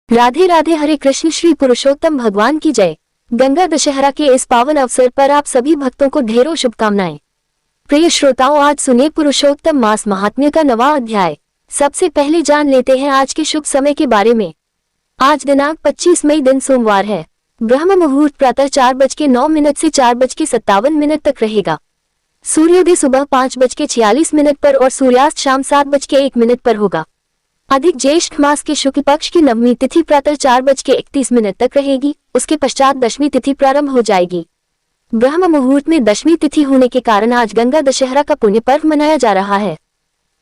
राधे राधे, हरे कृष्ण। श्री पुरुषोत्तम भगवान की जय। गंगा दशहरा के इस पावन अवसर पर आप सभी भक्तों को ढेरों शुभकामनाएं। प्रिय श्रोताओं, आज सुनिए पुरुषोत्तम मास महात्म्य का नवा अध्याय। सबसे पहले जान लेते हैं आज के शुभ समय के बारे में। आज दिनांक 25 मई दिन सोमवार है। ब्रह्म मुहूर्त प्रातः 4:09 से 4:57 तक रहेगा। सूर्योदय सुबह 5:46 पर और सूर्यास्त शाम 7:01 पर होगा। अधिक ज्येष्ठ मास के शुक्ल पक्ष की नवमी तिथि प्रातः 4:31 तक रहेगी। उसके पश्चात दशमी तिथि प्रारंभ हो जाएगी। ब्रह्म मुहूर्त में दशमी तिथि होने के कारण आज गंगा दशहरा का पुण्य पर्व मनाया जा रहा है।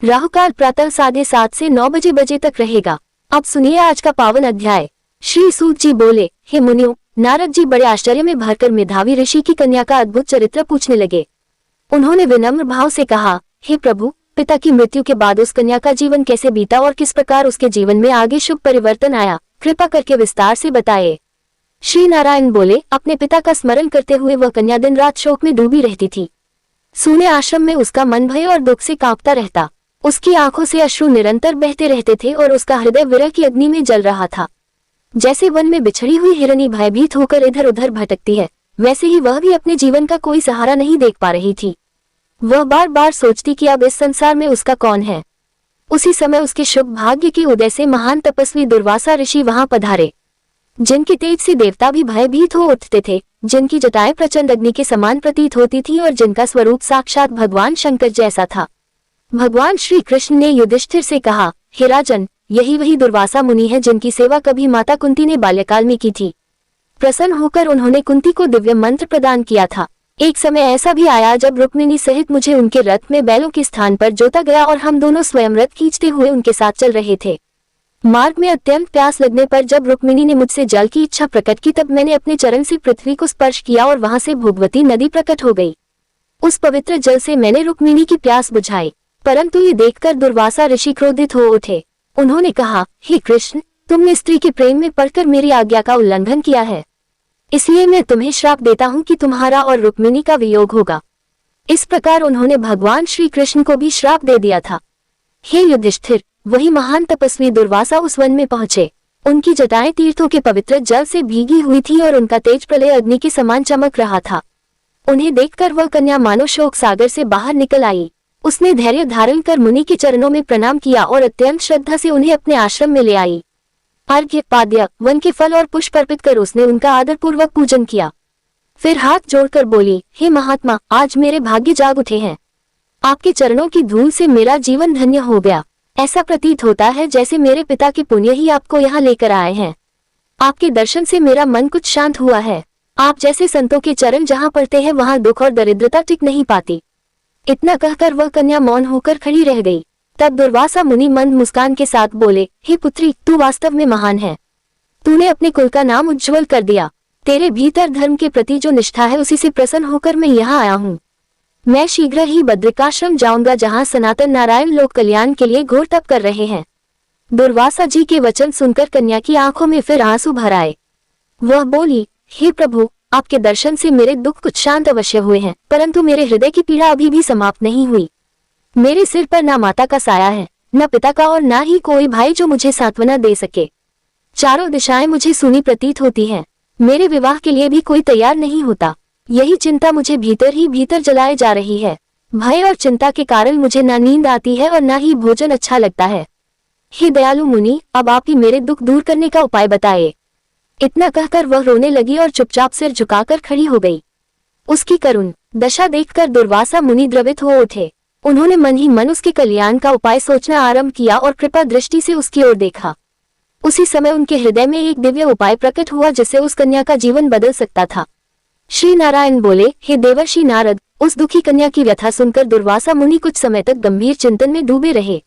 राहुकाल प्रातः 7:30 से 9 बजे तक रहेगा। अब सुनिए आज का पावन अध्याय। श्री सूत जी बोले, हे मुनियों, नारद जी बड़े आश्चर्य में भरकर मेधावी ऋषि की कन्या का अद्भुत चरित्र पूछने लगे। उन्होंने विनम्र भाव से कहा, हे प्रभु, पिता की मृत्यु के बाद उस कन्या का जीवन कैसे बीता और किस प्रकार उसके जीवन में आगे शुभ परिवर्तन आया, कृपा करके विस्तार से बताए। श्री नारायण बोले, अपने पिता का स्मरण करते हुए वह कन्या दिन रात शोक में डूबी रहती थी। सूने आश्रम में उसका मन भय और दुख से कांपता रहता। उसकी आंखों से अश्रु निरंतर बहते रहते थे और उसका हृदय विरह की अग्नि में जल रहा था। जैसे वन में बिछड़ी हुई हिरनी भयभीत होकर इधर उधर भटकती है, वैसे ही वह भी अपने जीवन का कोई सहारा नहीं देख पा रही थी। वह बार बार सोचती कि अब इस संसार में उसका कौन है। उसी समय उसके शुभ भाग्य के उदय से महान तपस्वी दुर्वासा ऋषि वहां पधारे, जिनके तेज से देवता भी भयभीत हो उठते थे, जिनकी जटाएं प्रचंड अग्नि के समान प्रतीत होती थी और जिनका स्वरूप साक्षात भगवान शंकर जैसा था। भगवान श्री कृष्ण ने युधिष्ठिर से कहा, हे राजन, यही वही दुर्वासा मुनि है जिनकी सेवा कभी माता कुंती ने बाल्यकाल में की थी। प्रसन्न होकर उन्होंने कुंती को दिव्य मंत्र प्रदान किया था। एक समय ऐसा भी आया जब रुक्मिणी सहित मुझे उनके रथ में बैलों के स्थान पर जोता गया और हम दोनों स्वयं रथ खींचते हुए उनके साथ चल रहे थे। मार्ग में अत्यंत प्यास लगने पर जब रुक्मिणी ने मुझसे जल की इच्छा प्रकट की, तब मैंने अपने चरण से पृथ्वी को स्पर्श किया और वहां से भोगवती नदी प्रकट हो गई। उस पवित्र जल से मैंने रुक्मिणी की प्यास बुझाई, परंतु ये देखकर दुर्वासा ऋषि क्रोधित हो उठे। उन्होंने कहा, हे कृष्ण, तुमने स्त्री के प्रेम में पड़कर मेरी आज्ञा का उल्लंघन किया है, इसलिए मैं तुम्हें श्राप देता हूं कि तुम्हारा और रुक्मिणी का वियोग होगा। इस प्रकार उन्होंने भगवान श्री कृष्ण को भी श्राप दे दिया था। हे युधिष्ठिर, वही महान तपस्वी दुर्वासा उस वन में पहुंचे। उनकी जटाएं तीर्थों के पवित्र जल से भीगी हुई थी और उनका तेज प्रलय अग्नि के समान चमक रहा था। उन्हें देखकर वह कन्या मानो शोक सागर से बाहर निकल आई। उसने धैर्य धारण कर मुनि के चरणों में प्रणाम किया और अत्यंत श्रद्धा से उन्हें अपने आश्रम में ले आई। अर्घ्य, पाद्य, वन के फल और पुष्प अर्पित कर उसने उनका आदरपूर्वक पूजन किया। फिर हाथ जोड़कर बोली, हे महात्मा, आज मेरे भाग्य जाग उठे हैं। आपके चरणों की धूल से मेरा जीवन धन्य हो गया। ऐसा प्रतीत होता है जैसे मेरे पिता के पुण्य ही आपको यहाँ लेकर आए हैं। आपके दर्शन से मेरा मन कुछ शांत हुआ है। आप जैसे संतों के चरण जहाँ पड़ते हैं वहाँ दुख और दरिद्रता टिक नहीं पाती। इतना कहकर वह कन्या मौन होकर खड़ी रह गई। तब दुर्वासा मुनि मंद मुस्कान के साथ बोले, हे पुत्री, तू वास्तव में महान है। तूने अपने कुल का नाम उज्जवल कर दिया। तेरे भीतर धर्म के प्रति जो निष्ठा है उसी से प्रसन्न होकर मैं यहाँ आया हूँ। मैं शीघ्र ही बद्रिकाश्रम जाऊंगा जहाँ सनातन नारायण लोक कल्याण के लिए घोर तप कर रहे हैं। दुर्वासा जी के वचन सुनकर कन्या की आंखों में फिर आंसू भर आए। वह बोली, हे प्रभु, आपके दर्शन से मेरे दुख कुछ शांत अवश्य हुए हैं, परंतु मेरे हृदय की पीड़ा अभी भी समाप्त नहीं हुई। मेरे सिर पर न माता का साया है, न पिता का, और न ही कोई भाई जो मुझे सांत्वना दे सके। चारों दिशाएं मुझे सूनी प्रतीत होती हैं। मेरे विवाह के लिए भी कोई तैयार नहीं होता। यही चिंता मुझे भीतर ही भीतर जलाए जा रही है। भय और चिंता के कारण मुझे न नींद आती है और न ही भोजन अच्छा लगता है। हे दयालु मुनि, अब आप ही मेरे दुख दूर करने का उपाय बताइए। इतना कहकर वह रोने लगी और चुपचाप सिर झुकाकर खड़ी हो गई। उसकी करुण दशा देखकर दुर्वासा मुनि द्रवित हो उठे। उन्होंने मन ही मन उसके कल्याण का उपाय सोचना आरंभ किया और कृपा दृष्टि से उसकी ओर देखा। उसी समय उनके हृदय में एक दिव्य उपाय प्रकट हुआ जिससे उस कन्या का जीवन बदल सकता था। श्री नारायण बोले, हे देवर्षि नारद, उस दुखी कन्या की व्यथा सुनकर दुर्वासा मुनि कुछ समय तक गंभीर चिंतन में डूबे रहे।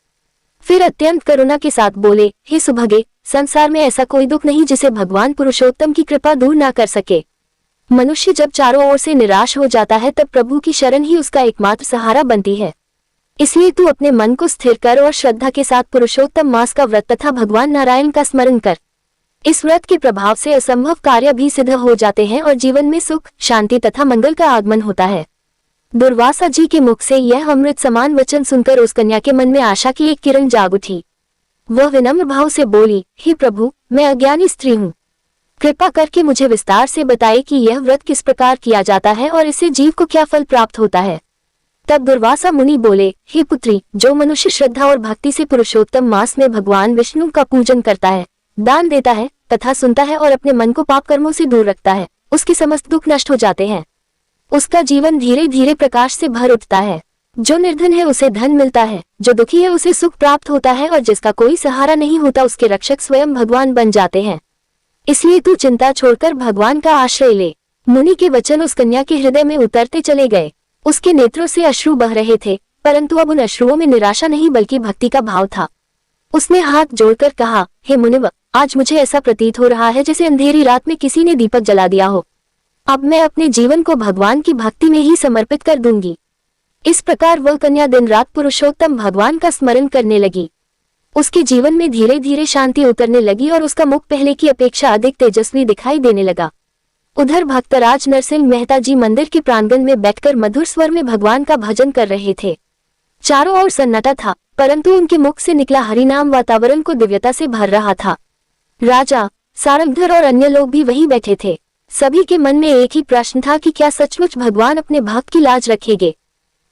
फिर अत्यंत करुणा के साथ बोले, हे सुभगे, संसार में ऐसा कोई दुख नहीं जिसे भगवान पुरुषोत्तम की कृपा दूर ना कर सके। मनुष्य जब चारों ओर से निराश हो जाता है तब प्रभु की शरण ही उसका एकमात्र सहारा बनती है। इसलिए तू अपने मन को स्थिर कर और श्रद्धा के साथ पुरुषोत्तम मास का व्रत तथा भगवान नारायण का स्मरण कर। इस व्रत के प्रभाव से असंभव कार्य भी सिद्ध हो जाते हैं और जीवन में सुख, शांति तथा मंगल का आगमन होता है। दुर्वासा जी के मुख से यह अमृत समान वचन सुनकर उस कन्या के मन में आशा की एक किरण जाग उठी। वह विनम्र भाव से बोली, हे प्रभु, मैं अज्ञानी स्त्री हूँ, कृपा करके मुझे विस्तार से बताइए कि यह व्रत किस प्रकार किया जाता है और इससे जीव को क्या फल प्राप्त होता है। तब दुर्वासा मुनि बोले, हे पुत्री, जो मनुष्य श्रद्धा और भक्ति से पुरुषोत्तम मास में भगवान विष्णु का पूजन करता है, दान देता है, कथा सुनता है और अपने मन को पाप कर्मों से दूर रखता है, उसके समस्त दुख नष्ट हो जाते हैं। उसका जीवन धीरे धीरे प्रकाश से भर उठता है। जो निर्धन है उसे धन मिलता है, जो दुखी है उसे सुख प्राप्त होता है और जिसका कोई सहारा नहीं होता उसके रक्षक स्वयं भगवान बन जाते हैं। इसलिए तू चिंता छोड़कर भगवान का आश्रय ले। मुनि के वचन उस कन्या के हृदय में उतरते चले गए। उसके नेत्रों से अश्रु बह रहे थे, परंतु अब उन अश्रुओं में निराशा नहीं बल्कि भक्ति का भाव था। उसने हाथ जोड़कर कहा, हे मुनिव, आज मुझे ऐसा प्रतीत हो रहा है जैसे अंधेरी रात में किसी ने दीपक जला दिया हो। अब मैं अपने जीवन को भगवान की भक्ति में ही समर्पित कर दूंगी। इस प्रकार वह कन्या दिन रात पुरुषोत्तम भगवान का स्मरण करने लगी। उसके जीवन में धीरे धीरे शांति उतरने लगी और उसका मुख पहले की अपेक्षा अधिक तेजस्वी दिखाई देने लगा। उधर भक्तराज नरसिंह मेहता जी मंदिर के प्रांगण में बैठकर मधुर स्वर में भगवान का भजन कर रहे थे। चारों ओर सन्नाटा था, परंतु उनके मुख से निकला हरिनाम वातावरण को दिव्यता से भर रहा था। राजा, सारंगधर और अन्य लोग भी वहीं बैठे थे। सभी के मन में एक ही प्रश्न था कि क्या सचमुच भगवान अपने भक्त की लाज रखेंगे।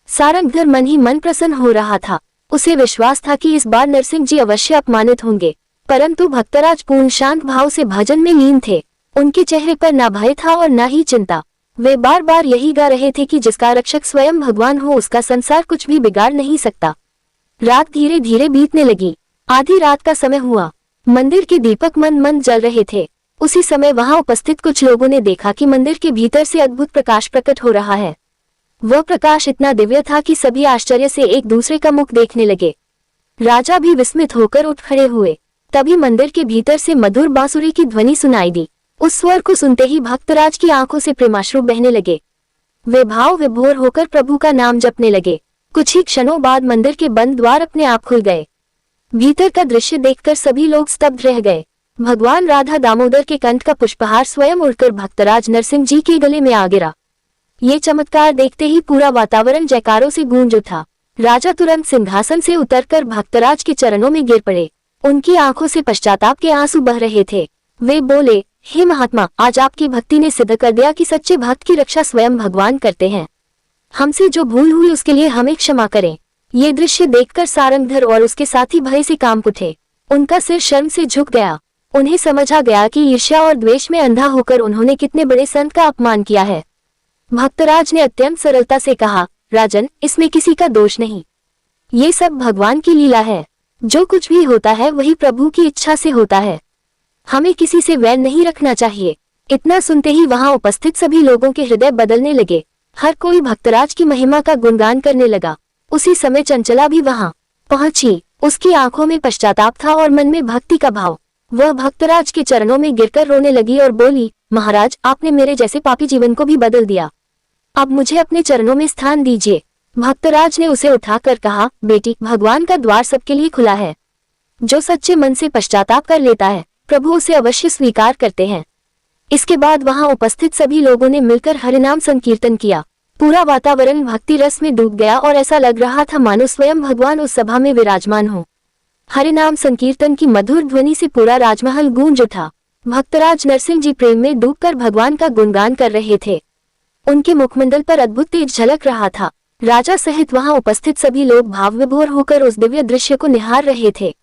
सारंगधर मन ही मन प्रसन्न हो रहा था। उसे विश्वास था कि इस बार नरसिंह जी अवश्य अपमानित होंगे, परंतु भक्तराज पूर्ण शांत भाव से भजन में लीन थे। उनके चेहरे पर न भय था और न ही चिंता। वे बार बार यही गा रहे थे कि जिसका रक्षक स्वयं भगवान हो उसका संसार कुछ भी बिगाड़ नहीं सकता। रात धीरे धीरे बीतने लगी। आधी रात का समय हुआ। मंदिर के दीपक मंद मंद जल रहे थे। उसी समय वहां उपस्थित कुछ लोगों ने देखा कि मंदिर के भीतर से अद्भुत प्रकाश प्रकट हो रहा है। वह प्रकाश इतना दिव्य था कि सभी आश्चर्य से एक दूसरे का मुख देखने लगे। राजा भी विस्मित होकर उठ खड़े हुए। तभी मंदिर के भीतर से मधुर बांसुरी की ध्वनि सुनाई दी। उस स्वर को सुनते ही भक्तराज की आंखों से प्रेमाश्रु बहने लगे। वे भाव विभोर होकर प्रभु का नाम जपने लगे। कुछ ही क्षणों बाद मंदिर के बंद द्वार अपने आप खुल गए। भीतर का दृश्य देखकर सभी लोग स्तब्ध रह गए। भगवान राधा दामोदर के कंठ का पुष्पहार स्वयं उड़कर भक्तराज नरसिंह जी के गले में आ गिरा। ये चमत्कार देखते ही पूरा वातावरण जयकारों से गूंज उठा। राजा तुरंत सिंहासन से उतरकर भक्तराज के चरणों में गिर पड़े। उनकी आंखों से पश्चाताप के आंसू बह रहे थे। वे बोले, हे महात्मा, आज आपकी भक्ति ने सिद्ध कर दिया कि सच्चे भक्त की रक्षा स्वयं भगवान करते हैं। हमसे जो भूल हुई उसके लिए हमें क्षमा करें। ये दृश्य देखकर सारंगधर और उसके साथी भय से कांप उठे। उनका सिर शर्म से झुक गया। उन्हें समझ आ गया कि ईर्ष्या और द्वेष में अंधा होकर उन्होंने कितने बड़े संत का अपमान किया है। भक्तराज ने अत्यंत सरलता से कहा, राजन, इसमें किसी का दोष नहीं। ये सब भगवान की लीला है। जो कुछ भी होता है वही प्रभु की इच्छा से होता है। हमें किसी से वैर नहीं रखना चाहिए। इतना सुनते ही वहां उपस्थित सभी लोगों के हृदय बदलने लगे। हर कोई भक्तराज की महिमा का गुणगान करने लगा। उसी समय चंचला भी वहां पहुंची। उसकी आंखों में पश्चाताप था और मन में भक्ति का भाव। वह भक्तराज के चरणों में गिरकर रोने लगी और बोली, महाराज, आपने मेरे जैसे पापी जीवन को भी बदल दिया। अब मुझे अपने चरणों में स्थान दीजिए। भक्तराज ने उसे उठाकर कहा, बेटी, भगवान का द्वार सबके लिए खुला है। जो सच्चे मन से पश्चाताप कर लेता है, प्रभु उसे अवश्य स्वीकार करते हैं। इसके बाद वहां उपस्थित सभी लोगों ने मिलकर हरिनाम संकीर्तन किया। पूरा वातावरण भक्ति रस में डूब गया और ऐसा लग रहा था मानो स्वयं भगवान उस सभा में विराजमान हो। हरिनाम संकीर्तन की मधुर ध्वनि से पूरा राजमहल गूंज उठा। भक्तराज नरसिंह जी प्रेम में डूबकर भगवान का गुणगान कर रहे थे। उनके मुखमंडल पर अद्भुत तेज झलक रहा था। राजा सहित वहां उपस्थित सभी लोग भाव विभोर होकर उस दिव्य दृश्य को निहार रहे थे।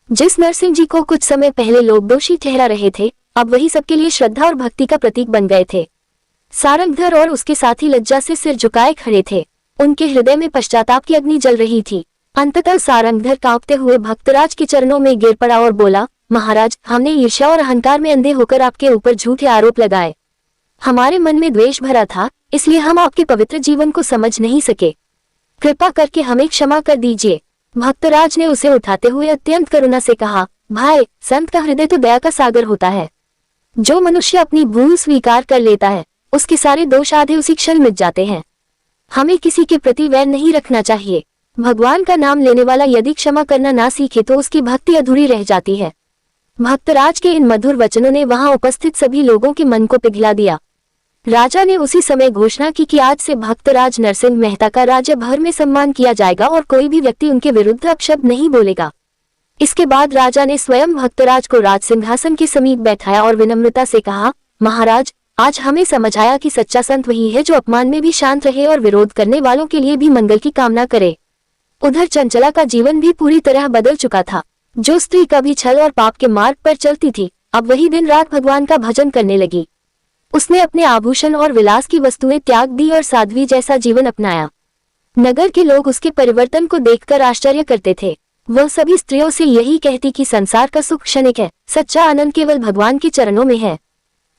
जिस नरसिंह जी को कुछ समय पहले लोग दोषी ठहरा रहे थे, अब वही सबके लिए श्रद्धा और भक्ति का प्रतीक बन गए थे। सारंगधर और उसके साथी लज्जा से सिर झुकाए खड़े थे। उनके हृदय में पश्चाताप की अग्नि जल रही थी। अंततः सारंगधर कांपते हुए भक्तराज के चरणों में गिर पड़ा और बोला, महाराज, हमने ईर्ष्या और अहंकार में अंधे होकर आपके ऊपर झूठे आरोप लगाए। हमारे मन में द्वेष भरा था, इसलिए हम आपके पवित्र जीवन को समझ नहीं सके। कृपा करके हमें क्षमा कर दीजिए। भक्तराज ने उसे उठाते हुए अत्यंत करुणा से कहा, भाई, संत का हृदय तो दया का सागर होता है। जो मनुष्य अपनी भूल स्वीकार कर लेता है, उसके सारे दोष आधे उसी क्षण मिट जाते हैं। हमें किसी के प्रति वैर नहीं रखना चाहिए। भगवान का नाम लेने वाला यदि क्षमा करना ना सीखे तो उसकी भक्ति अधूरी रह जाती है। भक्तराज के इन मधुर वचनों ने वहां उपस्थित सभी लोगों के मन को पिघला दिया। राजा ने उसी समय घोषणा की कि आज से भक्तराज नरसिंह मेहता का राज्य भर में सम्मान किया जाएगा और कोई भी व्यक्ति उनके विरुद्ध अपशब्द नहीं बोलेगा। इसके बाद राजा ने स्वयं भक्तराज को राज सिंहासन के समीप बैठाया और विनम्रता से कहा, महाराज, आज हमें समझ आया कि सच्चा संत वही है जो अपमान में भी शांत रहे और विरोध करने वालों के लिए भी मंगल की कामना करे। उधर चंचला का जीवन भी पूरी तरह बदल चुका था। जो स्त्री कभी छल और पाप के मार्ग पर चलती थी, अब वही दिन रात भगवान का भजन करने लगी। उसने अपने आभूषण और विलास की वस्तुएं त्याग दी और साध्वी जैसा जीवन अपनाया। नगर के लोग उसके परिवर्तन को देखकर आश्चर्य करते थे। वह सभी स्त्रियों से यही कहती कि संसार का सुख क्षणिक है, सच्चा आनंद केवल भगवान के चरणों में है।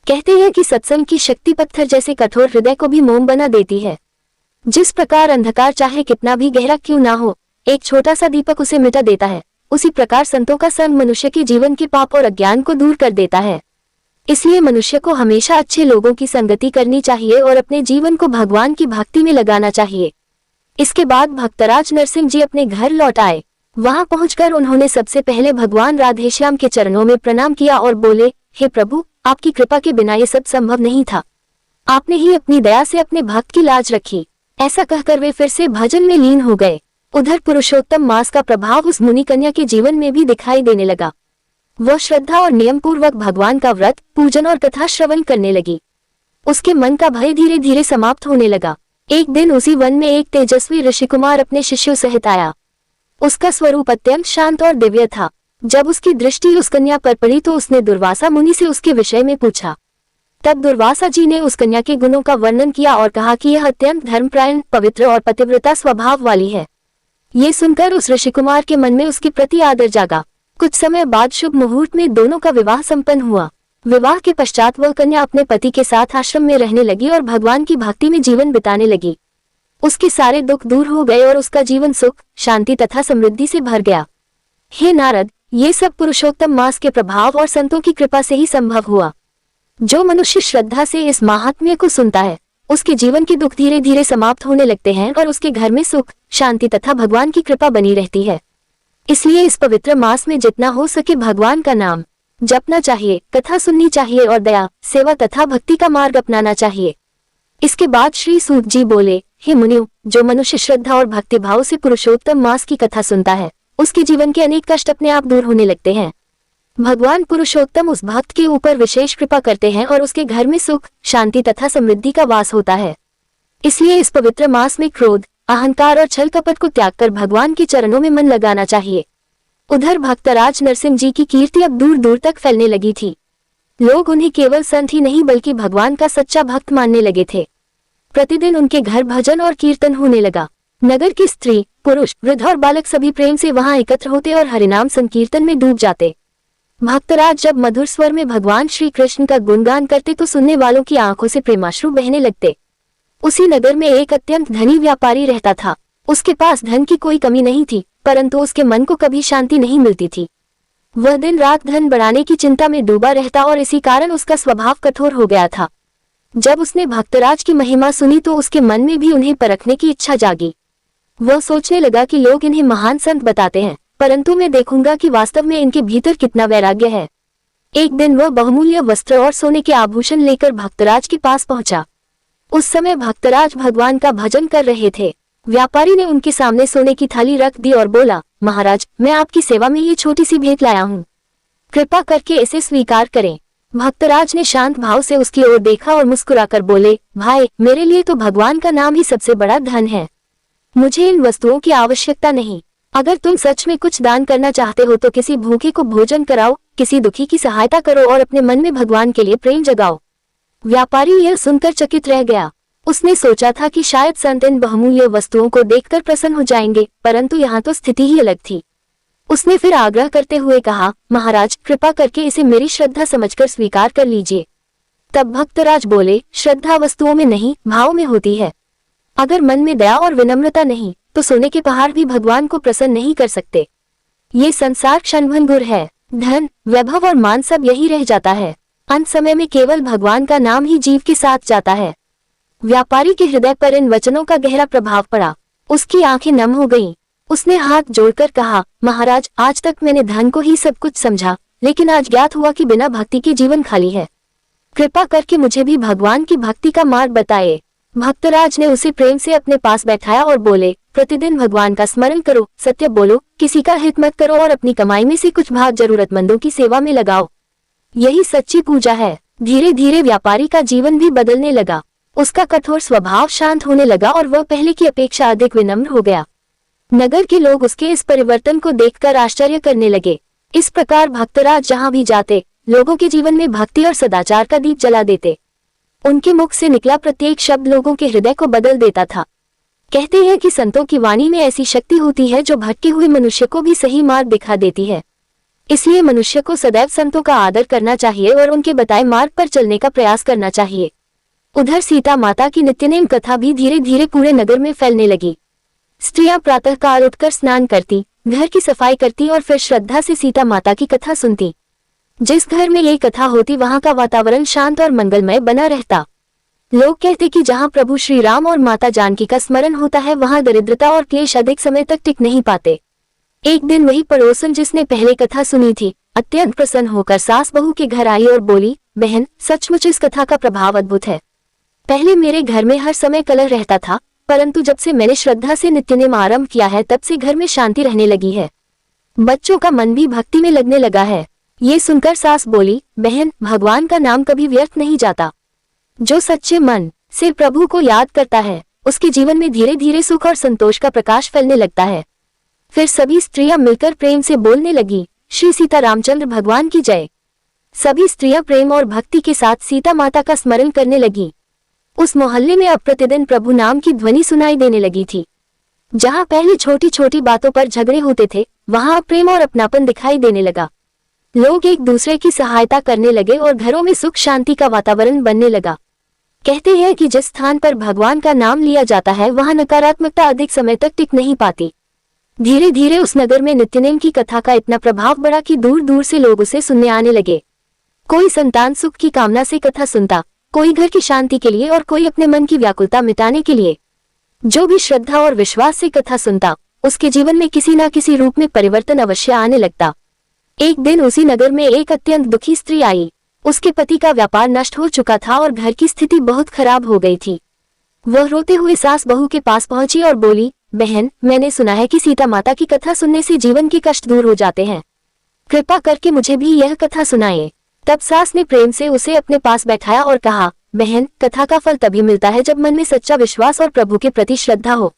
कहते हैं कि सत्संग की शक्ति पत्थर जैसे कठोर हृदय को भी मोम बना देती है। जिस प्रकार अंधकार चाहे कितना भी गहरा क्यों ना हो, एक छोटा सा दीपक उसे मिटा देता है, उसी प्रकार संतों का संग मनुष्य के जीवन के पाप और अज्ञान को दूर कर देता है। इसलिए मनुष्य को हमेशा अच्छे लोगों की संगति करनी चाहिए और अपने जीवन को भगवान की भक्ति में लगाना चाहिए। इसके बाद भक्तराज नरसिंह जी अपने घर लौट आए। वहां पहुंचकर उन्होंने सबसे पहले भगवान राधेश्याम के चरणों में प्रणाम किया और बोले, हे प्रभु, आपकी कृपा के बिना ये सब संभव नहीं था। आपने ही अपनी दया से अपने भक्त की लाज रखी। ऐसा कहकर वे फिर से भजन में लीन हो गए। उधर पुरुषोत्तम मास का प्रभाव उस मुनि कन्या के जीवन में भी दिखाई देने लगा। वह श्रद्धा और नियम पूर्वक भगवान का व्रत, पूजन और कथा श्रवण करने लगी। उसके मन का भय धीरे धीरे समाप्त होने लगा। एक दिन उसी वन में एक तेजस्वी ऋषिकुमार अपने शिष्यों सहित आया। उसका स्वरूप अत्यंत शांत और दिव्य था। जब उसकी दृष्टि उस कन्या पर पड़ी तो उसने दुर्वासा मुनि से उसके विषय में पूछा। तब दुर्वासा जी ने उस कन्या के गुणों का वर्णन किया और कहा कि यह अत्यंत धर्मपरायण, पवित्र और पतिव्रता स्वभाव वाली है। ये सुनकर उस ऋषिकुमार के मन में उसके प्रति आदर जागा। कुछ समय बाद शुभ मुहूर्त में दोनों का विवाह संपन्न हुआ। विवाह के पश्चात वह कन्या अपने पति के साथ आश्रम में रहने लगी और भगवान की भक्ति में जीवन बिताने लगी। उसके सारे दुख दूर हो गए और उसका जीवन सुख, शांति तथा समृद्धि से भर गया। हे नारद, ये सब पुरुषोत्तम मास के प्रभाव और संतों की कृपा से ही संभव हुआ। जो मनुष्य श्रद्धा से इस महात्म्य को सुनता है, उसके जीवन के दुख धीरे धीरे समाप्त होने लगते हैं और उसके घर में सुख, शांति तथा भगवान की कृपा बनी रहती है। इसलिए इस पवित्र मास में जितना हो सके भगवान का नाम जपना चाहिए, कथा सुननी चाहिए और दया, सेवा तथा भक्ति का मार्ग अपनाना चाहिए। इसके बाद श्री सूत जी बोले, हे मुनियों, जो मनुष्य श्रद्धा और भक्ति भाव से पुरुषोत्तम मास की कथा सुनता है, उसके जीवन के अनेक कष्ट अपने आप दूर होने लगते हैं। भगवान पुरुषोत्तम उस भक्त के ऊपर विशेष कृपा करते हैं और उसके घर में सुख, शांति तथा समृद्धि का वास होता है। इसलिए इस पवित्र मास में क्रोध, अहंकार और छल कपट को त्याग कर भगवान के चरणों में मन लगाना चाहिए। उधर भक्तराज नरसिंह जी की कीर्ति अब दूर दूर तक फैलने लगी थी। लोग उन्हें केवल संत ही नहीं बल्कि भगवान का सच्चा भक्त मानने लगे थे। प्रतिदिन उनके घर भजन और कीर्तन होने लगा। नगर की स्त्री, पुरुष, वृद्ध और बालक सभी प्रेम से वहां एकत्र होते और हरिनाम संकीर्तन में डूब जाते। भक्तराज जब मधुर स्वर में भगवान श्री कृष्ण का गुणगान करते तो सुनने वालों की आंखों से प्रेमाश्रु बहने लगते। उसी नगर में एक अत्यंत धनी व्यापारी रहता था। उसके पास धन की कोई कमी नहीं थी, परंतु उसके मन को कभी शांति नहीं मिलती थी। वह दिन रात धन बढ़ाने की चिंता में डूबा रहता और इसी कारण उसका स्वभाव कठोर हो गया था। जब उसने भक्तराज की महिमा सुनी तो उसके मन में भी उन्हें परखने की इच्छा जागी। वह सोचने लगा कि लोग इन्हें महान संत बताते हैं, परंतु मैं देखूंगा कि वास्तव में इनके भीतर कितना वैराग्य है। एक दिन वह बहुमूल्य वस्त्र और सोने के आभूषण लेकर भक्तराज के पास पहुंचा। उस समय भक्तराज भगवान का भजन कर रहे थे। व्यापारी ने उनके सामने सोने की थाली रख दी और बोला, महाराज, मैं आपकी सेवा में ये छोटी सी भेंट लाया हूँ, कृपा करके इसे स्वीकार करें। भक्तराज ने शांत भाव से उसकी ओर देखा और मुस्कुराकर बोले, भाई, मेरे लिए तो भगवान का नाम ही सबसे बड़ा धन है। मुझे इन वस्तुओं की आवश्यकता नहीं। अगर तुम सच में कुछ दान करना चाहते हो तो किसी भूखे को भोजन कराओ, किसी दुखी की सहायता करो और अपने मन में भगवान के लिए प्रेम जगाओ। व्यापारी यह सुनकर चकित रह गया। उसने सोचा था कि शायद संत इन बहुमूल्य वस्तुओं को देखकर प्रसन्न हो जाएंगे, परंतु यहाँ तो स्थिति ही अलग थी। उसने फिर आग्रह करते हुए कहा, महाराज, कृपा करके इसे मेरी श्रद्धा समझकर स्वीकार कर लीजिए। तब भक्तराज बोले, श्रद्धा वस्तुओं में नहीं, भाव में होती है। अगर मन में दया और विनम्रता नहीं तो सोने के पहाड़ भी भगवान को प्रसन्न नहीं कर सकते। ये संसार क्षणभंगुर है। धन, वैभव और मान सब यही रह जाता है। अंत समय में केवल भगवान का नाम ही जीव के साथ जाता है। व्यापारी के हृदय पर इन वचनों का गहरा प्रभाव पड़ा। उसकी आंखें नम हो गईं। उसने हाथ जोड़कर कहा, महाराज, आज तक मैंने धन को ही सब कुछ समझा, लेकिन आज ज्ञात हुआ कि बिना भक्ति के जीवन खाली है। कृपा करके मुझे भी भगवान की भक्ति का मार्ग बताए। भक्तराज ने उसे प्रेम से अपने पास बैठाया और बोले, प्रतिदिन भगवान का स्मरण करो, सत्य बोलो, किसी का हित मत करो और अपनी कमाई में से कुछ भाग जरूरतमंदों की सेवा में लगाओ। यही सच्ची पूजा है। धीरे धीरे व्यापारी का जीवन भी बदलने लगा। उसका कठोर स्वभाव शांत होने लगा और वह पहले की अपेक्षा अधिक विनम्र हो गया। नगर के लोग उसके इस परिवर्तन को देखकर आश्चर्य करने लगे। इस प्रकार भक्तराज जहाँ भी जाते, लोगों के जीवन में भक्ति और सदाचार का दीप जला देते। उनके मुख से निकला प्रत्येक शब्द लोगों के हृदय को बदल देता था। कहते हैं कि संतों की वाणी में ऐसी शक्ति होती है जो भटके हुए मनुष्य को भी सही मार्ग दिखा देती है। इसलिए मनुष्य को सदैव संतों का आदर करना चाहिए और उनके बताए मार्ग पर चलने का प्रयास करना चाहिए। उधर सीता माता की नित्यनेम कथा भी धीरे धीरे पूरे नगर में फैलने लगी। स्त्रियां प्रातःकाल उठकर स्नान करती, घर की सफाई करती और फिर श्रद्धा से सीता माता की कथा सुनती। जिस घर में ये कथा होती वहां का वातावरण शांत और मंगलमय बना रहता। लोग कहते कि जहां प्रभु श्री राम और माता जानकी का स्मरण होता है वहां दरिद्रता और क्लेश अधिक समय तक टिक नहीं पाते। एक दिन वही पड़ोसन जिसने पहले कथा सुनी थी अत्यंत प्रसन्न होकर सास बहू के घर आई और बोली, बहन, सचमुच इस कथा का प्रभाव अद्भुत है। पहले मेरे घर में हर समय कलह रहता था, परंतु जब से मैंने श्रद्धा से नित्यनेम आरंभ किया है तब से घर में शांति रहने लगी है। बच्चों का मन भी भक्ति में लगने लगा है। ये सुनकर सास बोली, बहन, भगवान का नाम कभी व्यर्थ नहीं जाता। जो सच्चे मन से प्रभु को याद करता है उसके जीवन में धीरे धीरे सुख और संतोष का प्रकाश फैलने लगता है। फिर सभी स्त्रियां मिलकर प्रेम से बोलने लगी, श्री सीता रामचंद्र भगवान की जय। सभी स्त्रियां प्रेम और भक्ति के साथ सीता माता का स्मरण करने लगी। उस मोहल्ले में अब प्रतिदिन प्रभु नाम की ध्वनि सुनाई देने लगी थी। जहां पहले छोटी छोटी बातों पर झगड़े होते थे वहां अब प्रेम और अपनापन दिखाई देने लगा। लोग एक दूसरे की सहायता करने लगे और घरों में सुख शांति का वातावरण बनने लगा। कहते हैं कि जिस स्थान पर भगवान का नाम लिया जाता है वहां नकारात्मकता अधिक समय तक टिक नहीं पाती। धीरे धीरे उस नगर में नित्यनेम की कथा का इतना प्रभाव बढ़ा कि दूर दूर से लोग उसे सुनने आने लगे। कोई संतान सुख की कामना से कथा सुनता, कोई घर की शांति के लिए और कोई अपने मन की व्याकुलता मिटाने के लिए। जो भी श्रद्धा और विश्वास से कथा सुनता उसके जीवन में किसी न किसी रूप में परिवर्तन अवश्य आने लगता। एक दिन उसी नगर में एक अत्यंत दुखी स्त्री आई। उसके पति का व्यापार नष्ट हो चुका था और घर की स्थिति बहुत खराब हो गई थी। वह रोते हुए सास बहू के पास पहुंची और बोली, बहन, मैंने सुना है कि सीता माता की कथा सुनने से जीवन के कष्ट दूर हो जाते हैं। कृपा करके मुझे भी यह कथा सुनाइए। तब सास ने प्रेम से उसे अपने पास बैठाया और कहा, बहन, कथा का फल तभी मिलता है जब मन में सच्चा विश्वास और प्रभु के प्रति श्रद्धा हो।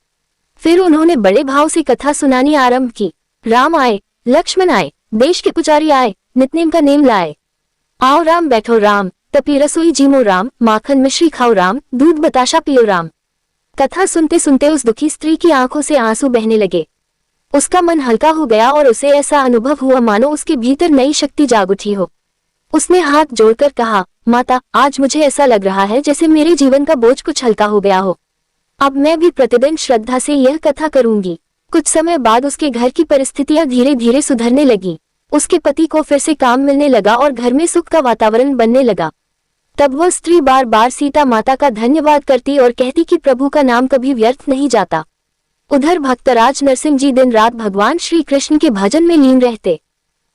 फिर उन्होंने बड़े भाव से कथा सुनानी आरंभ की। राम आए, लक्ष्मण आए, देश के पुजारी आए, नित्यनेम का नेम लाए। आओ राम, बैठो राम, तपी रसोई जीमो राम, माखन मिश्री खाओ राम, दूध बताशा पियो राम। कथा सुनते सुनते उस दुखी स्त्री की आंखों से आंसू बहने लगे। उसका मन हल्का हो गया और उसे ऐसा अनुभव हुआ मानो उसके भीतर नई शक्ति जाग उठी हो। उसने हाथ जोड़कर कहा, माता, आज मुझे ऐसा लग रहा है जैसे मेरे जीवन का बोझ कुछ हल्का हो गया हो। अब मैं भी प्रतिदिन श्रद्धा से यह कथा करूंगी। कुछ समय बाद उसके घर की परिस्थितियां धीरे धीरे सुधरने लगी। उसके पति को फिर से काम मिलने लगा और घर में सुख का वातावरण बनने लगा। तब वह स्त्री बार बार सीता माता का धन्यवाद करती और कहती कि प्रभु का नाम कभी व्यर्थ नहीं जाता। उधर भक्तराज नरसिंह जी दिन रात भगवान श्री कृष्ण के भजन में लीन रहते।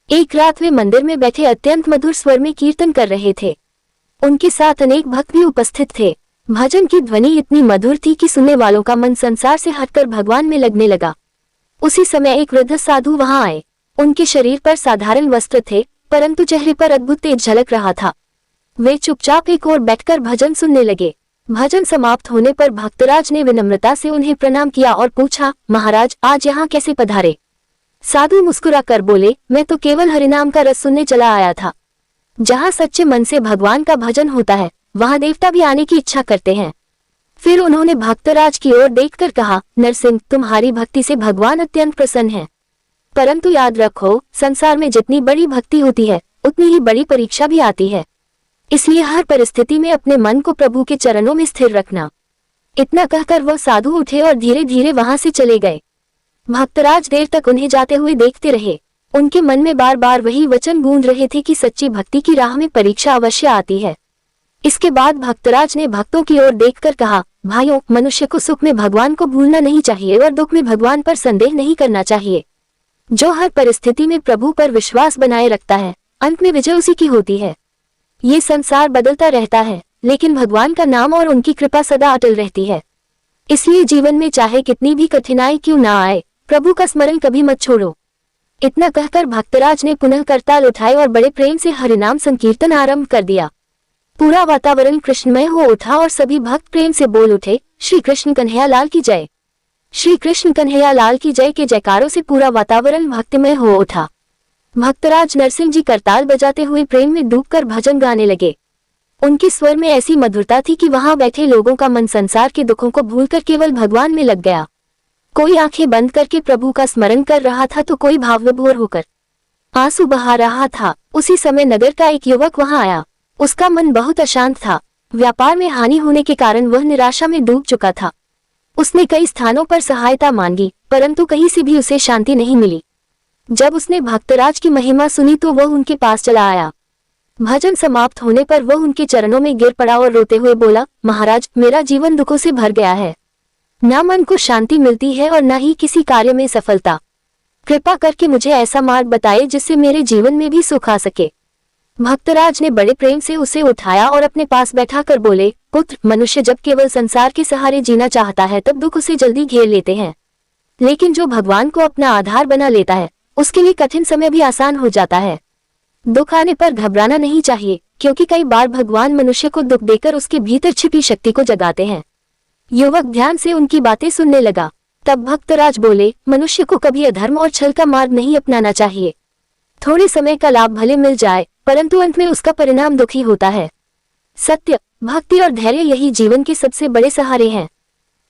एक रात वे मंदिर में बैठे अत्यंत मधुर स्वर में कीर्तन कर रहे थे। उनके साथ अनेक भक्त भी उपस्थित थे। भजन की ध्वनि इतनी मधुर थी कि सुनने वालों का मन संसार से हटकर भगवान में लगने लगा। उसी समय एक वृद्ध साधु वहां आए। उनके शरीर पर साधारण वस्त्र थे, परंतु चेहरे पर अद्भुत तेज झलक रहा था। वे चुपचाप एक ओर बैठकर भजन सुनने लगे। भजन समाप्त होने पर भक्तराज ने विनम्रता से उन्हें प्रणाम किया और पूछा, महाराज, आज यहाँ कैसे पधारे? साधु मुस्कुरा कर बोले, मैं तो केवल हरिनाम का रस सुनने चला आया था। जहाँ सच्चे मन से भगवान का भजन होता है वहाँ देवता भी आने की इच्छा करते हैं। फिर उन्होंने भक्तराज की ओर देखकर कहा, नरसिंह, तुम्हारी भक्ति से भगवान अत्यंत प्रसन्न है, परंतु याद रखो, संसार में जितनी बड़ी भक्ति होती है उतनी ही बड़ी परीक्षा भी आती है। इसलिए हर परिस्थिति में अपने मन को प्रभु के चरणों में स्थिर रखना। इतना कहकर वह साधु उठे और धीरे धीरे वहां से चले गए। भक्तराज देर तक उन्हें जाते हुए देखते रहे। उनके मन में बार बार वही वचन गूंज रहे थे कि सच्ची भक्ति की राह में परीक्षा अवश्य आती है। इसके बाद भक्तराज ने भक्तों की ओर देखकर कहा, भाइयों, मनुष्य को सुख में भगवान को भूलना नहीं चाहिए और दुख में भगवान पर संदेह नहीं करना चाहिए। जो हर परिस्थिति में प्रभु पर विश्वास बनाए रखता है, अंत में विजय उसी की होती है। ये संसार बदलता रहता है, लेकिन भगवान का नाम और उनकी कृपा सदा अटल रहती है। इसलिए जीवन में चाहे कितनी भी कठिनाई क्यों ना आए, प्रभु का स्मरण कभी मत छोड़ो। इतना कहकर भक्तराज ने पुनः करताल उठाए और बड़े प्रेम से हरिनाम संकीर्तन आरंभ कर दिया। पूरा वातावरण कृष्णमय हो उठा और सभी भक्त प्रेम से बोल उठे, श्री कृष्ण कन्हैया लाल की जय, श्री कृष्ण कन्हैया लाल की जय के जयकारों से पूरा वातावरण भक्तिमय हो उठा। भक्तराज नरसिंह जी करताल बजाते हुए प्रेम में डूबकर भजन गाने लगे। उनके स्वर में ऐसी मधुरता थी कि वहां बैठे लोगों का मन संसार के दुखों को भूलकर केवल भगवान में लग गया। कोई आंखें बंद करके प्रभु का स्मरण कर रहा था तो कोई भावविभोर होकर आंसू बहा रहा था। उसी समय नगर का एक युवक वहां आया। उसका मन बहुत अशांत था। व्यापार में हानि होने के कारण वह निराशा में डूब चुका था। उसने कई स्थानों पर सहायता मांगी, परंतु कहीं से भी उसे शांति नहीं मिली। जब उसने भक्तराज की महिमा सुनी तो वह उनके पास चला आया। भजन समाप्त होने पर वह उनके चरणों में गिर पड़ा और रोते हुए बोला, महाराज, मेरा जीवन दुखों से भर गया है। न मन को शांति मिलती है और न ही किसी कार्य में सफलता। कृपा करके मुझे ऐसा मार्ग बताइए जिससे मेरे जीवन में भी सुख आ सके। भक्तराज ने बड़े प्रेम से उसे उठाया और अपने पास बैठाकर बोले, पुत्र, मनुष्य जब केवल संसार के सहारे जीना चाहता है तब दुख उसे जल्दी घेर लेते हैं, लेकिन जो भगवान को अपना आधार बना लेता है उसके लिए कठिन समय भी आसान हो जाता है। दुख आने पर घबराना नहीं चाहिए, क्योंकि कई बार भगवान मनुष्य को दुख देकर उसके भीतर छिपी शक्ति को जगाते हैं। युवक ध्यान से उनकी बातें सुनने लगा। तब भक्तराज बोले, मनुष्य को कभी अधर्म और छल का मार्ग नहीं अपनाना चाहिए। थोड़े समय का लाभ भले मिल जाए, परंतु अंत में उसका परिणाम दुखी होता है। सत्य, भक्ति और धैर्य यही जीवन के सबसे बड़े सहारे हैं।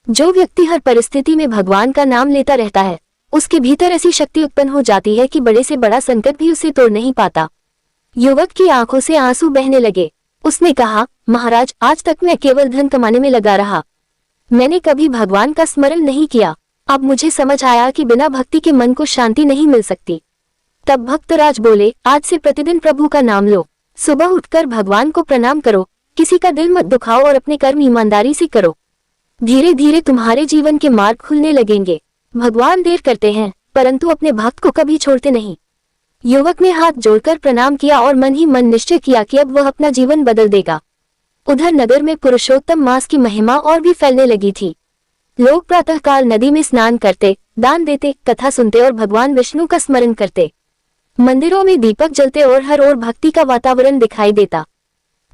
जो व्यक्ति हर परिस्थिति में भगवान का नाम लेता रहता है, उसके भीतर ऐसी शक्ति उत्पन्न हो जाती है कि बड़े से बड़ा संकट भी उसे तोड़ नहीं पाता। युवक की आंखों से आंसू बहने लगे। उसने कहा, महाराज, आज तक मैं केवल धन कमाने में लगा रहा। मैंने कभी भगवान का स्मरण नहीं किया। अब मुझे समझ आया कि बिना भक्ति के मन को शांति नहीं मिल सकती। तब भक्तराज बोले, आज से प्रतिदिन प्रभु का नाम लो। सुबह उठकर भगवान को प्रणाम करो। किसी का दिल मत दुखाओ और अपने कर्म ईमानदारी से करो। धीरे धीरे तुम्हारे जीवन के मार्ग खुलने लगेंगे। भगवान देर करते हैं, परंतु अपने भक्त को कभी छोड़ते नहीं। युवक ने हाथ जोड़कर प्रणाम किया और मन ही मन निश्चय किया कि अब वह अपना जीवन बदल देगा। उधर नगर में पुरुषोत्तम मास की महिमा और भी फैलने लगी थी। लोग प्रातःकाल नदी में स्नान करते, दान देते, कथा सुनते और भगवान विष्णु का स्मरण करते। मंदिरों में दीपक जलते और हर ओर भक्ति का वातावरण दिखाई देता।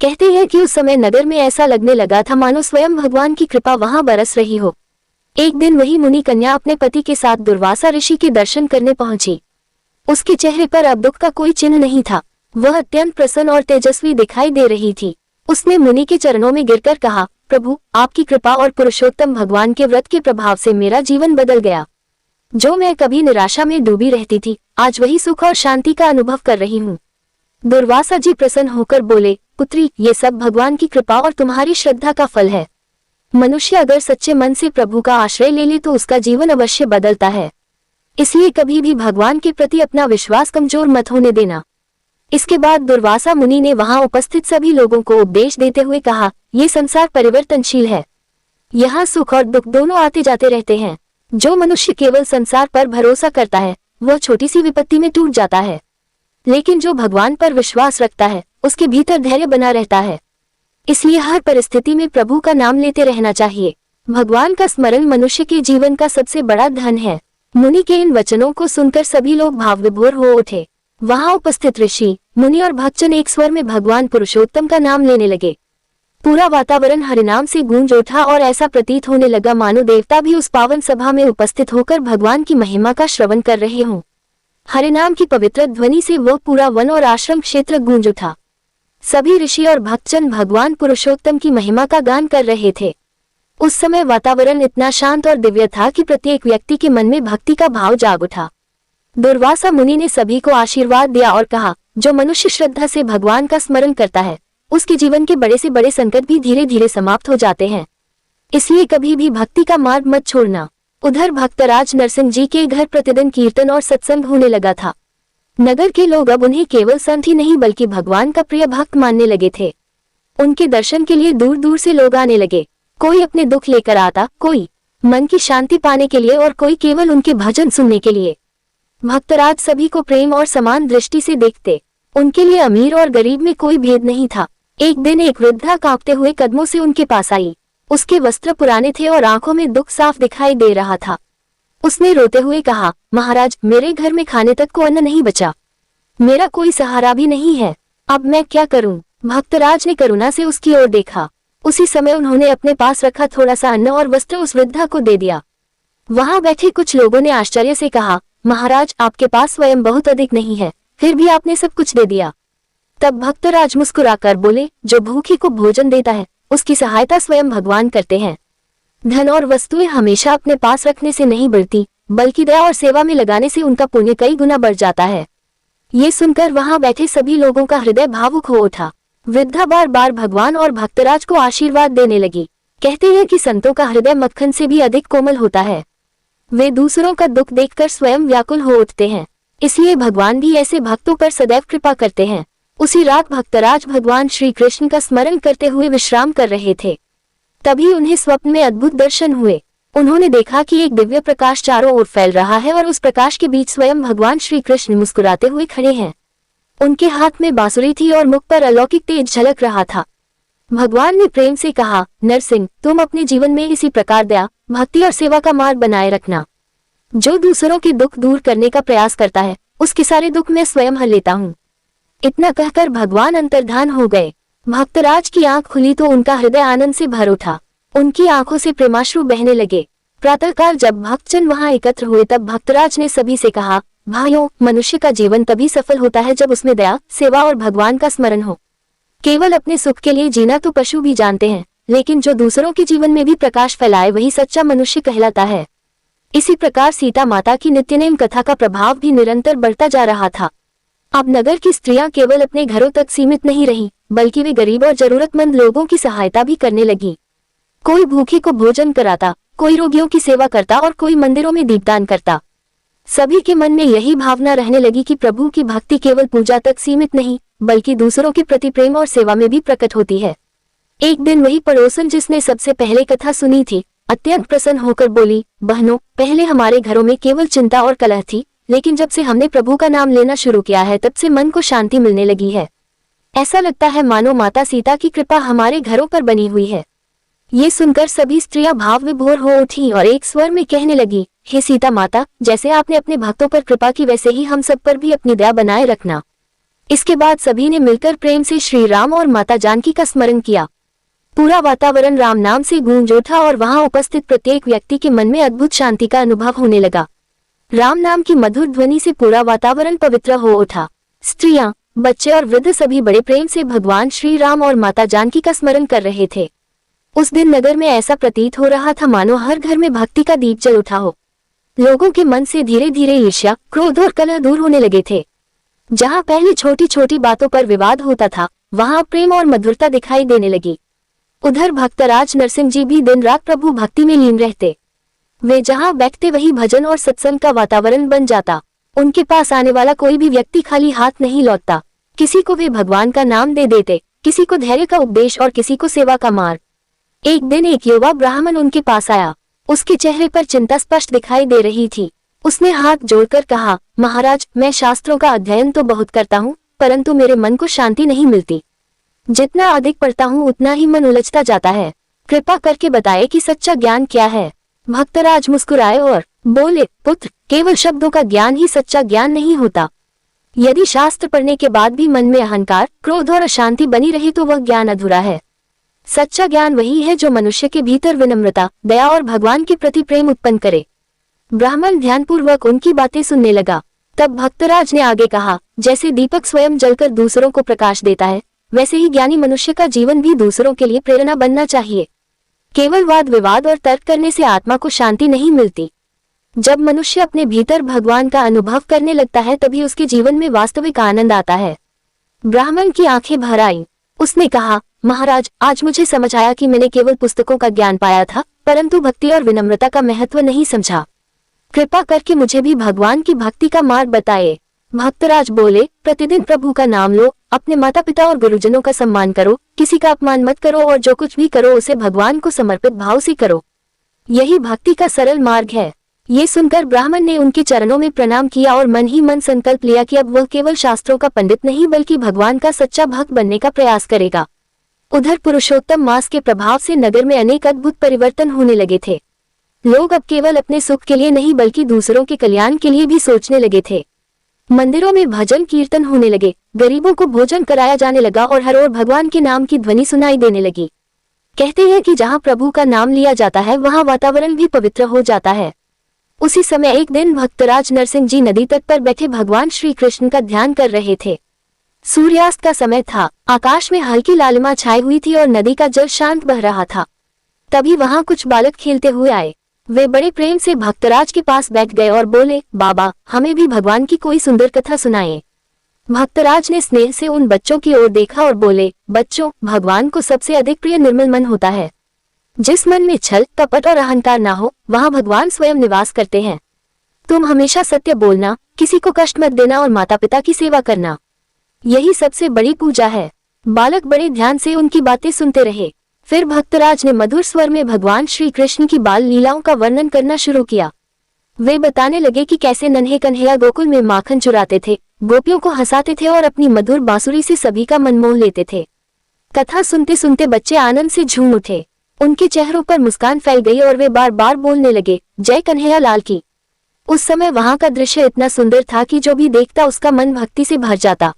कहते हैं कि उस समय नगर में ऐसा लगने लगा था मानो स्वयं भगवान की कृपा वहां बरस रही हो। एक दिन वही मुनि कन्या अपने पति के साथ दुर्वासा ऋषि के दर्शन करने पहुंची। उसके चेहरे पर अब दुख का कोई चिन्ह नहीं था। वह अत्यंत प्रसन्न और तेजस्वी दिखाई दे रही थी। उसने मुनि के चरणों में गिरकर कहा, प्रभु, आपकी कृपा और पुरुषोत्तम भगवान के व्रत के प्रभाव से मेरा जीवन बदल गया। जो मैं कभी निराशा में डूबी रहती थी, आज वही सुख और शांति का अनुभव कर रही हूँ। दुर्वासा जी प्रसन्न होकर बोले, पुत्री, ये सब भगवान की कृपा और तुम्हारी श्रद्धा का फल है। मनुष्य अगर सच्चे मन से प्रभु का आश्रय ले ले तो उसका जीवन अवश्य बदलता है। इसलिए कभी भी भगवान के प्रति अपना विश्वास कमजोर मत होने देना। इसके बाद दुर्वासा मुनि ने वहां उपस्थित सभी लोगों को उपदेश देते हुए कहा, ये संसार परिवर्तनशील है। यहाँ सुख और दुख दोनों आते जाते रहते हैं। जो मनुष्य केवल संसार पर भरोसा करता है वह छोटी सी विपत्ति में टूट जाता है, लेकिन जो भगवान पर विश्वास रखता है उसके भीतर धैर्य बना रहता है। इसलिए हर परिस्थिति में प्रभु का नाम लेते रहना चाहिए। भगवान का स्मरण मनुष्य के जीवन का सबसे बड़ा धन है। मुनि के इन वचनों को सुनकर सभी लोग भावविभोर हो उठे। वहां उपस्थित ऋषि, मुनि और भक्तजन एक स्वर में भगवान पुरुषोत्तम का नाम लेने लगे। पूरा वातावरण हरिनाम से गूंज उठा और ऐसा प्रतीत होने लगा मानो देवता भी उस पावन सभा में उपस्थित होकर भगवान की महिमा का श्रवण कर रहे हों। हरिनाम की पवित्र ध्वनि से वह पूरा वन और आश्रम क्षेत्र गूंज उठा। सभी ऋषि और भक्तजन भगवान पुरुषोत्तम की महिमा का गान कर रहे थे। उस समय वातावरण इतना शांत और दिव्य था कि प्रत्येक व्यक्ति के मन में भक्ति का भाव जाग उठा। दुर्वासा मुनि ने सभी को आशीर्वाद दिया और कहा, जो मनुष्य श्रद्धा से भगवान का स्मरण करता है उसके जीवन के बड़े से बड़े संकट भी धीरे धीरे समाप्त हो जाते हैं। इसलिए कभी भी भक्ति का मार्ग मत छोड़ना। उधर भक्तराज नरसिंह जी के घर प्रतिदिन कीर्तन और सत्संग होने लगा था। नगर के लोग अब उन्हें केवल संत ही नहीं बल्कि भगवान का प्रिय भक्त मानने लगे थे। उनके दर्शन के लिए दूर दूर से लोग आने लगे। कोई अपने दुख लेकर आता, कोई मन की शांति पाने के लिए और कोई केवल उनके भजन सुनने के लिए। भक्तराज सभी को प्रेम और समान दृष्टि से देखते। उनके लिए अमीर और गरीब में कोई भेद नहीं था। एक दिन एक वृद्धा कांपते हुए कदमों से उनके पास आई। उसके वस्त्र पुराने थे और आंखों में दुख साफ दिखाई दे रहा था। उसने रोते हुए कहा, महाराज, मेरे घर में खाने तक को अन्न नहीं बचा, मेरा कोई सहारा भी नहीं है, अब मैं क्या करूं? भक्तराज ने करुणा से उसकी ओर देखा। उसी समय उन्होंने अपने पास रखा थोड़ा सा अन्न और वस्त्र उस वृद्धा को दे दिया। वहां बैठे कुछ लोगों ने आश्चर्य से कहा, महाराज, आपके पास स्वयं बहुत अधिक नहीं है, फिर भी आपने सब कुछ दे दिया। तब भक्तराज मुस्कुराकर बोले, जो भूखी को भोजन देता है उसकी सहायता स्वयं भगवान करते हैं। धन और वस्तुएं हमेशा अपने पास रखने से नहीं बढ़ती, बल्कि दया और सेवा में लगाने से उनका पुण्य कई गुना बढ़ जाता है। ये सुनकर वहां बैठे सभी लोगों का हृदय भावुक हो उठा। वृद्धा बार बार भगवान और भक्तराज को आशीर्वाद देने लगी। कहते हैं कि संतों का हृदय मक्खन से भी अधिक कोमल होता है। वे दूसरों का दुख देखकर स्वयं व्याकुल हो उठते हैं, इसलिए भगवान भी ऐसे भक्तों पर सदैव कृपा करते हैं। उसी रात भक्तराज भगवान श्री कृष्ण का स्मरण करते हुए विश्राम कर रहे थे। तभी उन्हें स्वप्न में अद्भुत दर्शन हुए। उन्होंने देखा कि एक दिव्य प्रकाश चारों ओर फैल रहा है और उस प्रकाश के बीच स्वयं भगवान श्री कृष्ण मुस्कुराते हुए खड़े हैं। उनके हाथ में बांसुरी थी और मुख पर अलौकिक तेज झलक रहा था। भगवान ने प्रेम से कहा, नरसिंह, तुम अपने जीवन में इसी प्रकार दया, भक्ति और सेवा का मार्ग बनाए रखना। जो दूसरों के दुख दूर करने का प्रयास करता है उसके सारे दुख मैं स्वयं हल लेता हूँ। इतना कहकर भगवान अंतर्धान हो गए। भक्तराज की आंख खुली तो उनका हृदय आनंद से भर उठा। उनकी आंखों से प्रेमाश्रु बहने लगे। प्रातःकाल जब भक्तजन वहां एकत्र हुए तब भक्तराज ने सभी से कहा, भाइयों, मनुष्य का जीवन तभी सफल होता है जब उसमें दया, सेवा और भगवान का स्मरण हो। केवल अपने सुख के लिए जीना तो पशु भी जानते हैं, लेकिन जो दूसरों के जीवन में भी प्रकाश फैलाए वही सच्चा मनुष्य कहलाता है। इसी प्रकार सीता माता की नित्यनेम कथा का प्रभाव भी निरंतर बढ़ता जा रहा था। अब नगर की स्त्रियां केवल अपने घरों तक सीमित नहीं रहीं, बल्कि वे गरीब और जरूरतमंद लोगों की सहायता भी करने लगी। कोई भूखे को भोजन कराता, कोई रोगियों की सेवा करता और कोई मंदिरों में दीपदान करता। सभी के मन में यही भावना रहने लगी कि प्रभु की भक्ति केवल पूजा तक सीमित नहीं, बल्कि दूसरों के प्रति प्रेम और सेवा में भी प्रकट होती है। एक दिन वही पड़ोसन जिसने सबसे पहले कथा सुनी थी अत्यंत प्रसन्न होकर बोली, बहनों, पहले हमारे घरों में केवल चिंता और कलह थी, लेकिन जब से हमने प्रभु का नाम लेना शुरू किया है तब से मन को शांति मिलने लगी है। ऐसा लगता है मानो माता सीता की कृपा हमारे घरों पर बनी हुई है। ये सुनकर सभी स्त्रियां भाव विभोर हो उठी और एक स्वर में कहने लगी, हे सीता माता, जैसे आपने अपने भक्तों पर कृपा की वैसे ही हम सब पर भी अपनी दया बनाए रखना। इसके बाद सभी ने मिलकर प्रेम से श्री राम और माता जानकी का स्मरण किया। पूरा वातावरण राम नाम से गूंज उठा और वहां उपस्थित प्रत्येक व्यक्ति के मन में अद्भुत शांति का अनुभव होने लगा। राम नाम की मधुर ध्वनि से पूरा वातावरण पवित्र हो उठा। स्त्रियां, बच्चे और वृद्ध सभी बड़े प्रेम से भगवान श्री राम और माता जानकी का स्मरण कर रहे थे। उस दिन नगर में ऐसा प्रतीत हो रहा था मानो हर घर में भक्ति का दीप जल उठा हो। लोगों के मन से धीरे धीरे ईर्ष्या, क्रोध और कलह दूर होने लगे थे। जहां पहले छोटी छोटी बातों पर विवाद होता था, वहां प्रेम और मधुरता दिखाई देने लगी। उधर भक्तराज नरसिंह जी भी दिन रात प्रभु भक्ति में लीन रहते। वे जहां बैठते वही भजन और सत्संग का वातावरण बन जाता। उनके पास आने वाला कोई भी व्यक्ति खाली हाथ नहीं लौटता। किसी को वे भगवान का नाम दे देते, किसी को धैर्य का उपदेश और किसी को सेवा का मार्ग। एक दिन एक युवा ब्राह्मण उनके पास आया। उसके चेहरे पर चिंता स्पष्ट दिखाई दे रही थी। उसने हाथ जोड़कर कहा, महाराज, मैं शास्त्रों का अध्ययन तो बहुत करता हूँ, परंतु मेरे मन को शांति नहीं मिलती। जितना अधिक पढ़ता हूँ उतना ही मन उलझता जाता है। कृपा करके बताए कि सच्चा ज्ञान क्या है। भक्तराज मुस्कुराए और बोले, पुत्र, केवल शब्दों का ज्ञान ही सच्चा ज्ञान नहीं होता। यदि शास्त्र पढ़ने के बाद भी मन में अहंकार, क्रोध और अशांति बनी रही तो वह ज्ञान अधूरा है। सच्चा ज्ञान वही है जो मनुष्य के भीतर विनम्रता, दया और भगवान के प्रति प्रेम उत्पन्न करे। ब्राह्मण ध्यानपूर्वक उनकी बातें सुनने लगा। तब भक्तराज ने आगे कहा, जैसे दीपक स्वयं जलकर दूसरों को प्रकाश देता है, वैसे ही ज्ञानी मनुष्य का जीवन भी दूसरों के लिए प्रेरणा बनना चाहिए। केवल वाद विवाद और तर्क करने से आत्मा को शांति नहीं मिलती। जब मनुष्य अपने भीतर भगवान का अनुभव करने लगता है तभी उसके जीवन में वास्तविक आनंद आता है। ब्राह्मण की आंखें भर आईं। उसने कहा, महाराज, आज मुझे समझ आया कि मैंने केवल पुस्तकों का ज्ञान पाया था, परंतु भक्ति और विनम्रता का महत्व नहीं समझा। कृपा करके मुझे भी भगवान की भक्ति का मार्ग बताए। भक्तराज बोले, प्रतिदिन प्रभु का नाम लो, अपने माता पिता और गुरुजनों का सम्मान करो, किसी का अपमान मत करो और जो कुछ भी करो उसे भगवान को समर्पित भाव से करो। यही भक्ति का सरल मार्ग है। ये सुनकर ब्राह्मण ने उनके चरणों में प्रणाम किया और मन ही मन संकल्प लिया कि अब वह केवल शास्त्रों का पंडित नहीं बल्कि भगवान का सच्चा भक्त बनने का प्रयास करेगा। उधर पुरुषोत्तम मास के प्रभाव से नगर में अनेक अद्भुत परिवर्तन होने लगे थे। लोग अब केवल अपने सुख के लिए नहीं बल्कि दूसरों के कल्याण के लिए भी सोचने लगे थे। मंदिरों में भजन कीर्तन होने लगे, गरीबों को भोजन कराया जाने लगा और हर ओर भगवान के नाम की ध्वनि सुनाई देने लगी। कहते हैं कि जहाँ प्रभु का नाम लिया जाता है वहाँ वातावरण भी पवित्र हो जाता है। उसी समय एक दिन भक्तराज नरसिंह जी नदी तट पर बैठे भगवान श्री कृष्ण का ध्यान कर रहे थे। सूर्यास्त का समय था, आकाश में हल्की लालिमा छाई हुई थी और नदी का जल शांत बह रहा था। तभी वहां कुछ बालक खेलते हुए आए। वे बड़े प्रेम से भक्तराज के पास बैठ गए और बोले, बाबा, हमें भी भगवान की कोई सुंदर कथा सुनाइए। भक्तराज ने स्नेह से उन बच्चों की ओर देखा और बोले, बच्चों, भगवान को सबसे अधिक प्रिय निर्मल मन होता है। जिस मन में छल, कपट और अहंकार ना हो, वहाँ भगवान स्वयं निवास करते हैं। तुम हमेशा सत्य बोलना, किसी को कष्ट मत देना और माता पिता की सेवा करना, यही सबसे बड़ी पूजा है। बालक बड़े ध्यान से उनकी बातें सुनते रहे। फिर भक्तराज ने मधुर स्वर में भगवान श्री कृष्ण की बाल लीलाओं का वर्णन करना शुरू किया। वे बताने लगे कि कैसे नन्हे कन्हैया गोकुल में माखन चुराते थे, गोपियों को हंसाते थे और अपनी मधुर बांसुरी से सभी का मन मोह लेते थे। कथा सुनते सुनते बच्चे आनंद से झूम उठे। उनके चेहरों पर मुस्कान फैल गई और वे बार बार बोलने लगे, जय कन्हैया लाल की। उस समय वहां का दृश्य इतना सुंदर था कि जो भी देखता उसका मन भक्ति से भर जाता।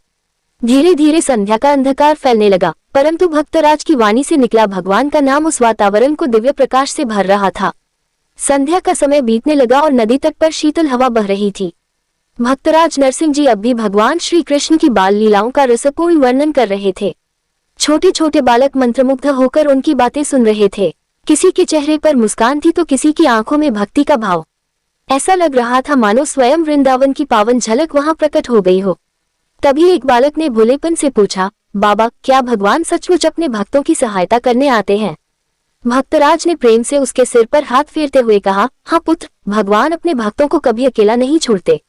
धीरे धीरे संध्या का अंधकार फैलने लगा, परंतु भक्तराज की वाणी से निकला भगवान का नाम उस वातावरण को दिव्य प्रकाश से भर रहा था। संध्या का समय बीतने लगा और नदी तट पर शीतल हवा बह रही थी। भक्तराज नरसिंह जी अब भी भगवान श्री कृष्ण की बाल लीलाओं का रसपूर्ण वर्णन कर रहे थे। छोटे छोटे बालक मंत्रमुग्ध होकर उनकी बातें सुन रहे थे। किसी के चेहरे पर मुस्कान थी तो किसी की आंखों में भक्ति का भाव। ऐसा लग रहा था मानो स्वयं वृंदावन की पावन झलक वहां प्रकट हो गई हो। तभी एक बालक ने भोलेपन से पूछा, बाबा, क्या भगवान सचमुच अपने भक्तों की सहायता करने आते हैं? भक्तराज ने प्रेम से उसके सिर पर हाथ फेरते हुए कहा, हाँ पुत्र, भगवान अपने भक्तों को कभी अकेला नहीं छोड़ते।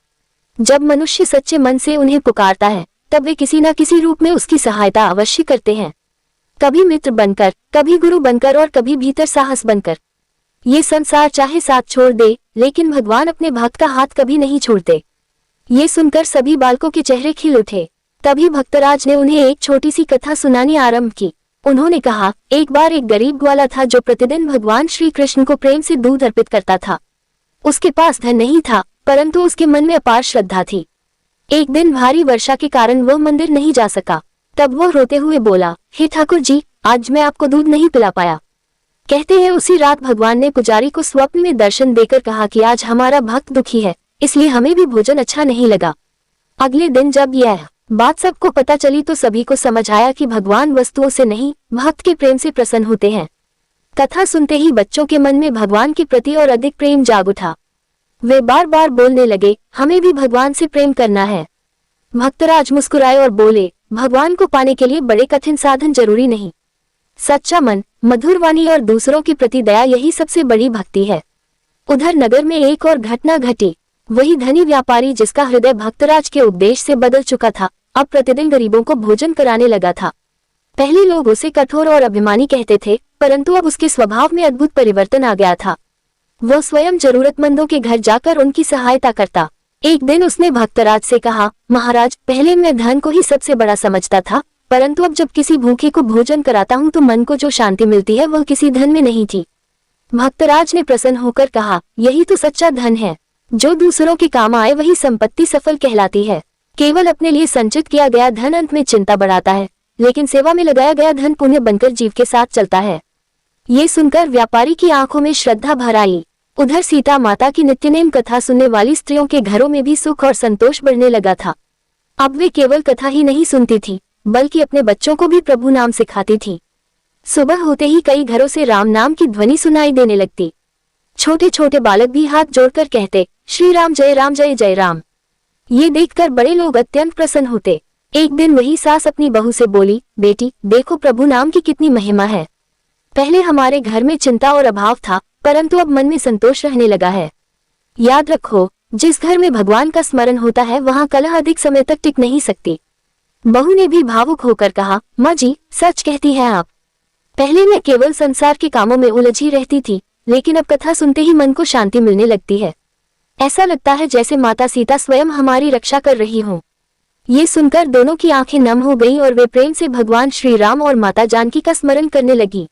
जब मनुष्य सच्चे मन से उन्हें पुकारता है तब वे किसी न किसी रूप में उसकी सहायता अवश्य करते हैं। कभी मित्र बनकर, कभी गुरु बनकर और कभी भीतर साहस बनकर। ये संसार चाहे साथ छोड़ दे, लेकिन भगवान अपने भक्त का हाथ कभी नहीं छोड़ते। ये सुनकर सभी बालकों के चेहरे खिल उठे। तभी भक्तराज ने उन्हें एक छोटी सी कथा सुनानी आरंभ की। उन्होंने कहा, एक बार एक गरीब ग्वाला था जो प्रतिदिन भगवान श्री कृष्ण को प्रेम से दूध अर्पित करता था। उसके पास धन नहीं था, परंतु उसके मन में अपार श्रद्धा थी। एक दिन भारी वर्षा के कारण वह मंदिर नहीं जा सका। तब वह रोते हुए बोला, हे ठाकुर जी, आज मैं आपको दूध नहीं पिला पाया। कहते हैं उसी रात भगवान ने पुजारी को स्वप्न में दर्शन देकर कहा कि आज हमारा भक्त दुखी है, इसलिए हमें भी भोजन अच्छा नहीं लगा। अगले दिन जब यह बात सबको पता चली तो सभी को समझ आया कि भगवान वस्तुओं से नहीं, भक्त के प्रेम से प्रसन्न होते हैं। कथा सुनते ही बच्चों के मन में भगवान के प्रति और अधिक प्रेम जाग उठा। वे बार बार बोलने लगे, हमें भी भगवान से प्रेम करना है। भक्तराज मुस्कुराए और बोले, भगवान को पाने के लिए बड़े कठिन साधन जरूरी नहीं। सच्चा मन, मधुर वाणी और दूसरों के प्रति दया, यही सबसे बड़ी भक्ति है। उधर नगर में एक और घटना घटी। वही धनी व्यापारी जिसका हृदय भक्तराज के उपदेश से बदल चुका था, अब प्रतिदिन गरीबों को भोजन कराने लगा था। पहले लोग उसे कठोर और अभिमानी कहते थे, परंतु अब उसके स्वभाव में अद्भुत परिवर्तन आ गया था। वह स्वयं जरूरतमंदों के घर जाकर उनकी सहायता करता। एक दिन उसने भक्तराज से कहा, महाराज, पहले मैं धन को ही सबसे बड़ा समझता था, परंतु अब जब किसी भूखे को भोजन कराता हूँ तो मन को जो शांति मिलती है वह किसी धन में नहीं थी। भक्तराज ने प्रसन्न होकर कहा, यही तो सच्चा धन है। जो दूसरों के काम आए वही संपत्ति सफल कहलाती है। केवल अपने लिए संचित किया गया धन अंत में चिंता बढ़ाता है, लेकिन सेवा में लगाया गया धन पुण्य बनकर जीव के साथ चलता है। ये सुनकर व्यापारी की आंखों में श्रद्धा भर आई। उधर सीता माता की नित्यनेम कथा सुनने वाली स्त्रियों के घरों में भी सुख और संतोष बढ़ने लगा था। अब वे केवल कथा ही नहीं सुनती थी, बल्कि अपने बच्चों को भी प्रभु नाम सिखाती थी। सुबह होते ही कई घरों से राम नाम की ध्वनि सुनाई देने लगती। छोटे छोटे बालक भी हाथ जोड़कर कहते, श्री राम जय जय राम। ये देखकर बड़े लोग अत्यंत प्रसन्न होते। एक दिन वही सास अपनी बहू से बोली, बेटी, देखो प्रभु नाम की कितनी महिमा है। पहले हमारे घर में चिंता और अभाव था, परंतु अब मन में संतोष रहने लगा है। याद रखो, जिस घर में भगवान का स्मरण होता है वहाँ कलह अधिक समय तक टिक नहीं सकती। बहू ने भी भावुक होकर कहा, माँ जी, सच कहती हैं आप। पहले मैं केवल संसार के कामों में उलझी रहती थी, लेकिन अब कथा सुनते ही मन को शांति मिलने लगती है। ऐसा लगता है जैसे माता सीता स्वयं हमारी रक्षा कर रही हों। ये सुनकर दोनों की आंखें नम हो गईं और वे प्रेम से भगवान श्री राम और माता जानकी का स्मरण करने लगी।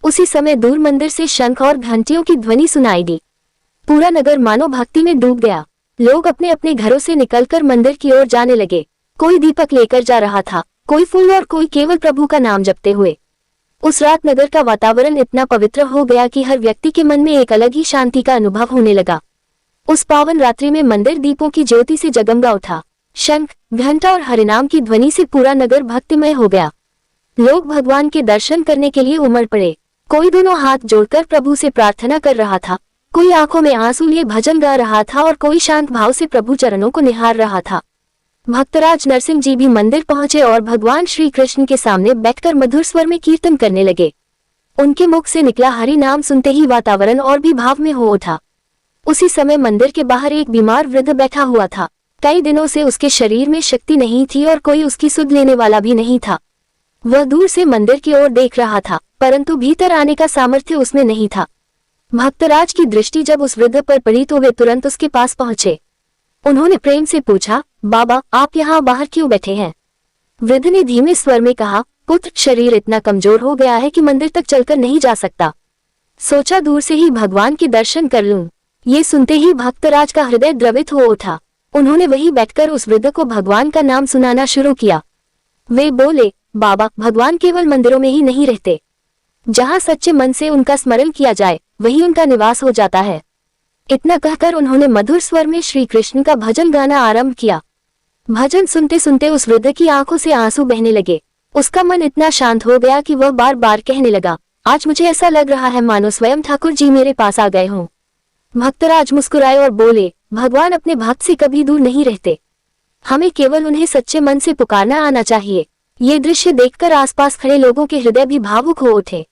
उसी समय दूर मंदिर से शंख और घंटियों की ध्वनि सुनाई दी। पूरा नगर मानो भक्ति में डूब गया। लोग अपने अपने घरों से निकलकर मंदिर की ओर जाने लगे। कोई दीपक लेकर जा रहा था, कोई फूल और कोई केवल प्रभु का नाम जपते हुए। उस रात नगर का वातावरण इतना पवित्र हो गया कि हर व्यक्ति के मन में एक अलग ही शांति का अनुभव होने लगा। उस पावन रात्रि में मंदिर दीपों की ज्योति से जगमगा उठा। शंख, घंटा और हरिनाम की ध्वनि से पूरा नगर भक्तिमय हो गया। लोग भगवान के दर्शन करने के लिए उमड़ पड़े। कोई दोनों हाथ जोड़कर प्रभु से प्रार्थना कर रहा था, कोई आंखों में आंसू लिए भजन गा रहा था और कोई शांत भाव से प्रभु चरणों को निहार रहा था। भक्तराज नरसिंह जी भी मंदिर पहुंचे और भगवान श्री कृष्ण के सामने बैठकर मधुर स्वर में कीर्तन करने लगे। उनके मुख से निकला हरि नाम सुनते ही वातावरण और भी भाव में हो उठा। उसी समय मंदिर के बाहर एक बीमार वृद्ध बैठा हुआ था। कई दिनों से उसके शरीर में शक्ति नहीं थी और कोई उसकी सुध लेने वाला भी नहीं था। वह दूर से मंदिर की ओर देख रहा था, परंतु भीतर आने का सामर्थ्य उसमें नहीं था। भक्तराज की दृष्टि जब उस वृद्ध पर पड़ी तो वे तुरंत उसके पास पहुंचे। उन्होंने प्रेम से पूछा, बाबा, आप यहाँ बाहर क्यों बैठे हैं? वृद्ध ने धीमे स्वर में कहा, पुत्र, शरीर इतना कमजोर हो गया है कि मंदिर तक चलकर नहीं जा सकता। सोचा दूर से ही भगवान के दर्शन कर लूं। ये सुनते ही भक्तराज का हृदय द्रवित हो उठा। उन्होंने वहीं बैठकर उस वृद्ध को भगवान का नाम सुनाना शुरू किया। वे बोले, बाबा, भगवान केवल मंदिरों में ही नहीं रहते। जहाँ सच्चे मन से उनका स्मरण किया जाए वहीं उनका निवास हो जाता है। इतना कहकर उन्होंने मधुर स्वर में श्री कृष्ण का भजन गाना आरंभ किया। भजन सुनते सुनते उस वृद्ध की आंखों से आंसू बहने लगे। उसका मन इतना शांत हो गया कि वह बार बार कहने लगा, आज मुझे ऐसा लग रहा है मानो स्वयं ठाकुर जी मेरे पास आ गए हों। भक्तराज मुस्कुराए और बोले, भगवान अपने भक्त से कभी दूर नहीं रहते। हमें केवल उन्हें सच्चे मन से पुकारना आना चाहिए। ये दृश्य देखकर आसपास खड़े लोगों के हृदय भी भावुक हो उठे।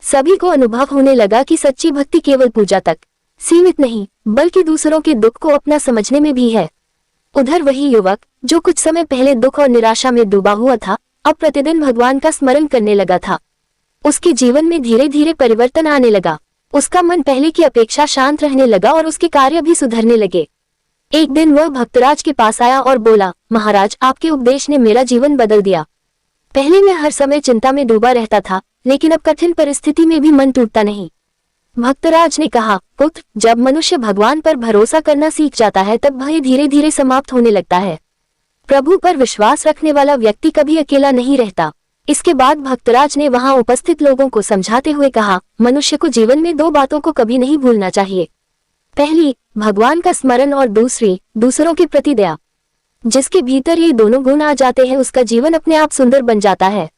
सभी को अनुभव होने लगा कि सच्ची भक्ति केवल पूजा तक सीमित नहीं, बल्कि दूसरों के दुख को अपना समझने में भी है। उधर वही युवक जो कुछ समय पहले दुख और निराशा में डूबा हुआ था, अब प्रतिदिन भगवान का स्मरण करने लगा था। उसके जीवन में धीरे धीरे परिवर्तन आने लगा। उसका मन पहले की अपेक्षा शांत रहने लगा और उसके कार्य भी सुधरने लगे। एक दिन वह भक्तराज के पास आया और बोला, महाराज, आपके उपदेश ने मेरा जीवन बदल दिया। पहले मैं हर समय चिंता में डूबा रहता था, लेकिन अब कठिन परिस्थिति में भी मन टूटता नहीं। भक्तराज ने कहा, पुत्र, जब मनुष्य भगवान पर भरोसा करना सीख जाता है तब भय धीरे धीरे समाप्त होने लगता है। प्रभु पर विश्वास रखने वाला व्यक्ति कभी अकेला नहीं रहता। इसके बाद भक्तराज ने वहां उपस्थित लोगों को समझाते हुए कहा, मनुष्य को जीवन में दो बातों को कभी नहीं भूलना चाहिए। पहली, भगवान का स्मरण और दूसरी, दूसरों के प्रति दया। जिसके भीतर ये दोनों गुण आ जाते हैं उसका जीवन अपने आप सुंदर बन जाता है।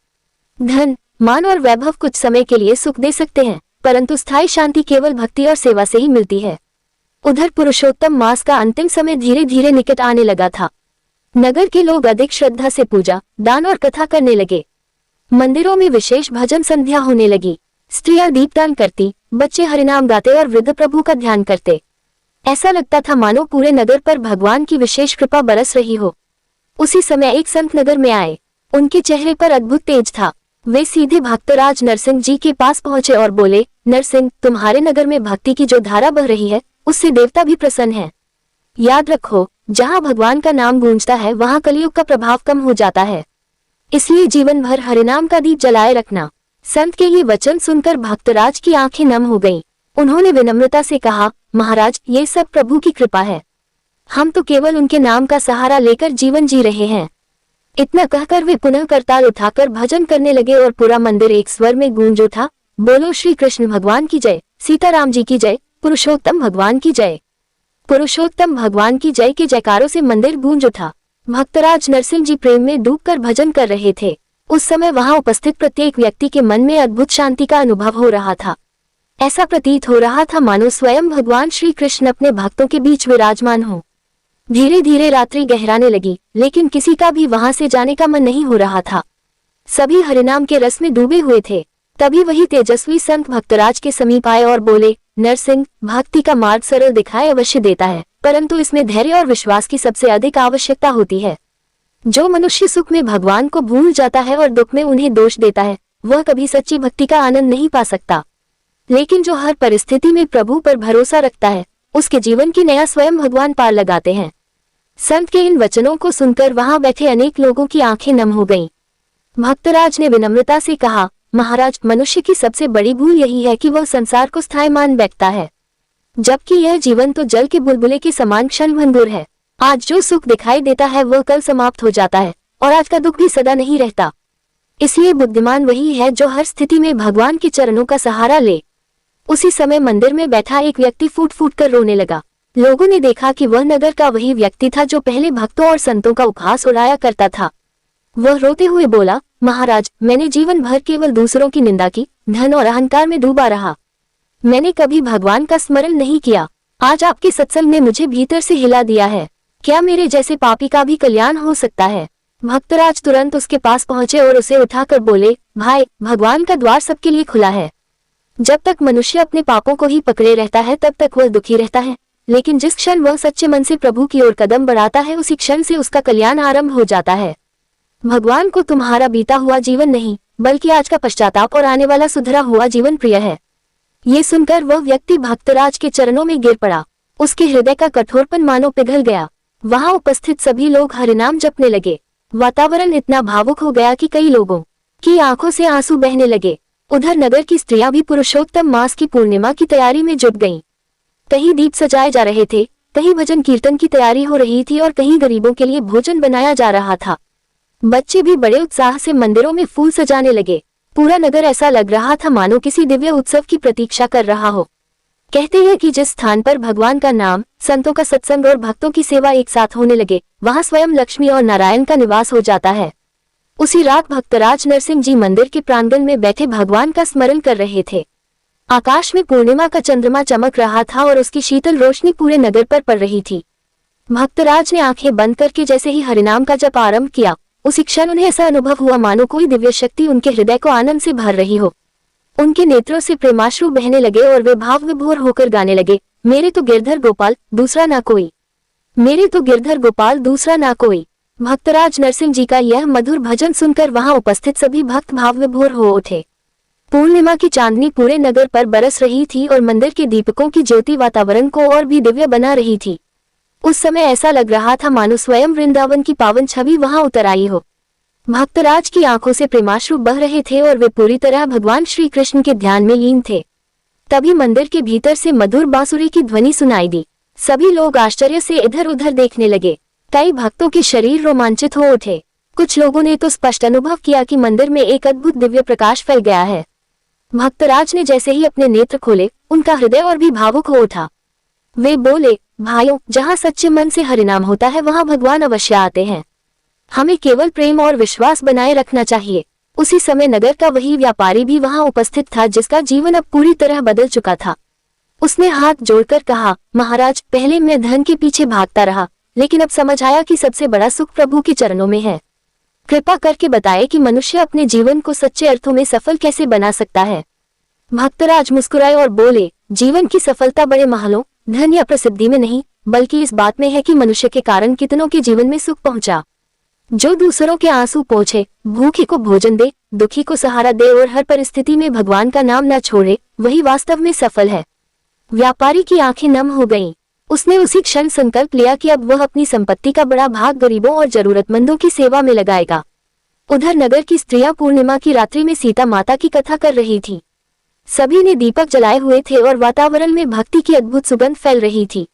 धन, मान और वैभव कुछ समय के लिए सुख दे सकते हैं, परंतु स्थायी शांति केवल भक्ति और सेवा से ही मिलती है। उधर पुरुषोत्तम मास का अंतिम समय धीरे धीरे निकट आने लगा था। नगर के लोग अधिक श्रद्धा से पूजा, दान और कथा करने लगे। मंदिरों में विशेष भजन संध्या होने लगी। स्त्रियां दीपदान करती, बच्चे हरिनाम गाते और वृद्ध प्रभु का ध्यान करते। ऐसा लगता था मानो पूरे नगर पर भगवान की विशेष कृपा बरस रही हो। उसी समय एक संत नगर में आए। उनके चेहरे पर अद्भुत तेज था। वे सीधे भक्तराज नरसिंह जी के पास पहुंचे और बोले, नरसिंह, तुम्हारे नगर में भक्ति की जो धारा बह रही है उससे देवता भी प्रसन्न है। याद रखो, जहाँ भगवान का नाम गूंजता है वहाँ कलयुग का प्रभाव कम हो जाता है। इसलिए जीवन भर हरिनाम का दीप जलाए रखना। संत के ये वचन सुनकर भक्तराज की आंखें नम हो गईं। उन्होंने विनम्रता से कहा, महाराज, ये सब प्रभु की कृपा है। हम तो केवल उनके नाम का सहारा लेकर जीवन जी रहे हैं। इतना कहकर वे पुनः करताल उठाकर भजन करने लगे और पूरा मंदिर एक स्वर में गूंज उठा, बोलो श्री कृष्ण भगवान की जय, सीताराम जी की जय, पुरुषोत्तम भगवान की जय। पुरुषोत्तम भगवान की जय के जयकारों से मंदिर गूंज उठा। भक्तराज नरसिंह जी प्रेम में डूबकर भजन कर रहे थे। उस समय वहां उपस्थित प्रत्येक व्यक्ति के मन में अद्भुत शांति का अनुभव हो रहा था। ऐसा प्रतीत हो रहा था मानो स्वयं भगवान श्री कृष्ण अपने भक्तों के बीच विराजमान हो। धीरे धीरे रात्रि गहराने लगी, लेकिन किसी का भी वहां से जाने का मन नहीं हो रहा था। सभी हरिनाम के रस में डूबे हुए थे। तभी वही तेजस्वी संत भक्तराज के समीप आए और बोले, नरसिंह, भक्ति का मार्ग सरल दिखाई अवश्य देता है, परंतु इसमें धैर्य और विश्वास की सबसे अधिक आवश्यकता होती है। जो मनुष्य सुख में भगवान को भूल जाता है और दुख में उन्हें दोष देता है, वह कभी सच्ची भक्ति का आनंद नहीं पा सकता। लेकिन जो हर परिस्थिति में प्रभु पर भरोसा रखता है, उसके जीवन की नया स्वयं भगवान पार लगाते हैं। संत के इन वचनों को सुनकर वहां बैठे अनेक लोगों की आंखें नम हो गईं। भक्तराज ने विनम्रता से कहा, महाराज, मनुष्य की सबसे बड़ी भूल यही है कि वह संसार को स्थायी मान बैठता है, जबकि यह जीवन तो जल के बुलबुले के समान क्षणभंगुर है। आज जो सुख दिखाई देता है वह कल समाप्त हो जाता है और आज का दुख भी सदा नहीं रहता। इसलिए बुद्धिमान वही है जो हर स्थिति में भगवान के चरणों का सहारा ले। उसी समय मंदिर में बैठा एक व्यक्ति फूट फूट कर रोने लगा। लोगों ने देखा कि वह नगर का वही व्यक्ति था जो पहले भक्तों और संतों का उपहास उड़ाया करता था। वह रोते हुए बोला, महाराज, मैंने जीवन भर केवल दूसरों की निंदा की, धन और अहंकार में डूबा रहा। मैंने कभी भगवान का स्मरण नहीं किया। आज आपके सत्संग ने मुझे भीतर से हिला दिया है। क्या मेरे जैसे पापी का भी कल्याण हो सकता है? भक्तराज तुरंत उसके पास पहुंचे और उसे उठाकर बोले, भाई, भगवान का द्वार सबके लिए खुला है। जब तक मनुष्य अपने पापों को ही पकड़े रहता है तब तक वह दुखी रहता है, लेकिन जिस क्षण वह सच्चे मन से प्रभु की ओर कदम बढ़ाता है उसी क्षण से उसका कल्याण आरंभ हो जाता है। भगवान को तुम्हारा बीता हुआ जीवन नहीं, बल्कि आज का पश्चाताप और आने वाला सुधरा हुआ जीवन प्रिय है। ये सुनकर वह व्यक्ति भक्तराज के चरणों में गिर पड़ा। उसके हृदय का कठोरपन मानो पिघल गया। वहां उपस्थित सभी लोग हरिनाम जपने लगे। वातावरण इतना भावुक हो गया कि कई लोगों की आंखों से आंसू बहने लगे। उधर नगर की स्त्रियां भी पुरुषोत्तम मास की पूर्णिमा की तैयारी में जुट गईं। कहीं दीप सजाए जा रहे थे, कहीं भजन कीर्तन की तैयारी हो रही थी और कहीं गरीबों के लिए भोजन बनाया जा रहा था। बच्चे भी बड़े उत्साह से मंदिरों में फूल सजाने लगे। पूरा नगर ऐसा लग रहा था मानो किसी दिव्य उत्सव की प्रतीक्षा कर रहा हो। कहते हैं कि जिस स्थान पर भगवान का नाम, संतों का सत्संग और भक्तों की सेवा एक साथ होने लगे, वहां स्वयं लक्ष्मी और नारायण का निवास हो जाता है। उसी रात भक्तराज नरसिंह जी मंदिर के प्रांगण में बैठे भगवान का स्मरण कर रहे थे। आकाश में पूर्णिमा का चंद्रमा चमक रहा था और उसकी शीतल रोशनी पूरे नगर पर पड़ रही थी। भक्तराज ने आंखें बंद करके जैसे ही हरिनाम का जप आरंभ किया, उसी क्षण उन्हें ऐसा अनुभव हुआ मानो कोई दिव्य शक्ति उनके हृदय को आनंद से भर रही हो। उनके नेत्रों से प्रेमाश्रु बहने लगे और वे भाव विभोर होकर गाने लगे, मेरे तो गिरधर गोपाल दूसरा ना कोई, मेरे तो गिरधर गोपाल दूसरा ना कोई। भक्तराज नरसिंह जी का यह मधुर भजन सुनकर वहां उपस्थित सभी भक्त भाव विभोर हो उठे। पूर्णिमा की चांदनी पूरे नगर पर बरस रही थी और मंदिर के दीपकों की ज्योति वातावरण को और भी दिव्य बना रही थी। उस समय ऐसा लग रहा था मानो स्वयं वृंदावन की पावन छवि वहां उतर आई हो। भक्तराज की आंखों से प्रेमाश्रु बह रहे थे और वे पूरी तरह भगवान श्री कृष्ण के ध्यान में लीन थे। तभी मंदिर के भीतर से मधुर बांसुरी की ध्वनि सुनाई दी। सभी लोग आश्चर्य से इधर उधर देखने लगे। कई भक्तों के शरीर रोमांचित हो उठे। कुछ लोगों ने तो स्पष्ट अनुभव किया कि मंदिर में एक अद्भुत दिव्य प्रकाश फैल गया है। भक्तराज ने जैसे ही अपने नेत्र खोले, उनका हृदय और भी भावुक हो उठा। वे बोले, भाइयों, जहाँ सच्चे मन से हरिनाम होता है वहाँ भगवान अवश्य आते हैं। हमें केवल प्रेम और विश्वास बनाए रखना चाहिए। उसी समय नगर का वही व्यापारी भी वहां उपस्थित था जिसका जीवन अब पूरी तरह बदल चुका था। उसने हाथ जोड़कर कहा, महाराज, पहले मैं धन के पीछे भागता रहा, लेकिन अब समझ आया कि सबसे बड़ा सुख प्रभु के चरणों में है। कृपा करके बताए कि मनुष्य अपने जीवन को सच्चे अर्थों में सफल कैसे बना सकता है। भक्तराज मुस्कुराए और बोले, जीवन की सफलता बड़े महलों, धन या प्रसिद्धि में नहीं, बल्कि इस बात में है कि मनुष्य के कारण कितनों के जीवन में सुख पहुंचा। जो दूसरों के आंसू पोंछे, भूखे को भोजन दे, दुखी को सहारा दे और हर परिस्थिति में भगवान का नाम न छोड़े, वही वास्तव में सफल है। व्यापारी की आंखें नम हो गईं। उसने उसी क्षण संकल्प लिया कि अब वह अपनी संपत्ति का बड़ा भाग गरीबों और जरूरतमंदों की सेवा में लगाएगा। उधर नगर की स्त्रियां पूर्णिमा की रात्रि में सीता माता की कथा कर रही थी। सभी ने दीपक जलाए हुए थे और वातावरण में भक्ति की अद्भुत सुगंध फैल रही थी।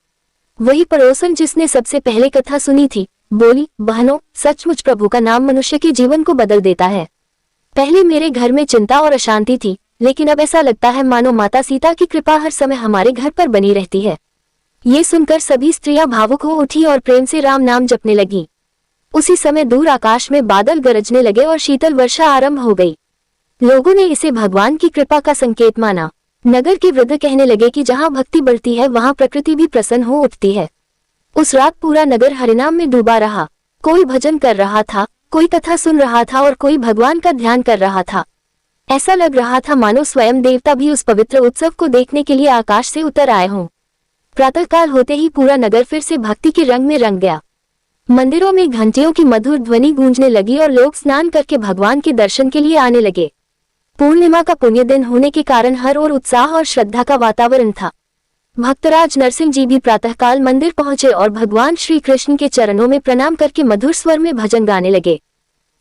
वही पड़ोसन जिसने सबसे पहले कथा सुनी थी बोली, बहनों, सचमुच प्रभु का नाम मनुष्य के जीवन को बदल देता है। पहले मेरे घर में चिंता और अशांति थी, लेकिन अब ऐसा लगता है मानो माता सीता की कृपा हर समय हमारे घर पर बनी रहती है। ये सुनकर सभी स्त्रियां भावुक हो उठी और प्रेम से राम नाम जपने लगी। उसी समय दूर आकाश में बादल गरजने लगे और शीतल वर्षा आरंभ हो गई। लोगों ने इसे भगवान की कृपा का संकेत माना। नगर के वृद्ध कहने लगे कि जहाँ भक्ति बढ़ती है वहाँ प्रकृति भी प्रसन्न हो उठती है। उस रात पूरा नगर हरिनाम में डूबा रहा। कोई भजन कर रहा था, कोई कथा सुन रहा था और कोई भगवान का ध्यान कर रहा था। ऐसा लग रहा था मानो स्वयं देवता भी उस पवित्र उत्सव को देखने के लिए आकाश से उतर आए हों। प्रातःकाल होते ही पूरा नगर फिर से भक्ति के रंग में रंग गया। मंदिरों में घंटियों की मधुर ध्वनि गूंजने लगी और लोग स्नान करके भगवान के दर्शन के लिए आने लगे। पूर्णिमा का पुण्य दिन होने के कारण हर ओर उत्साह और श्रद्धा का वातावरण था। भक्तराज नरसिंह जी भी प्रातःकाल मंदिर पहुंचे और भगवान श्री कृष्ण के चरणों में प्रणाम करके मधुर स्वर में भजन गाने लगे।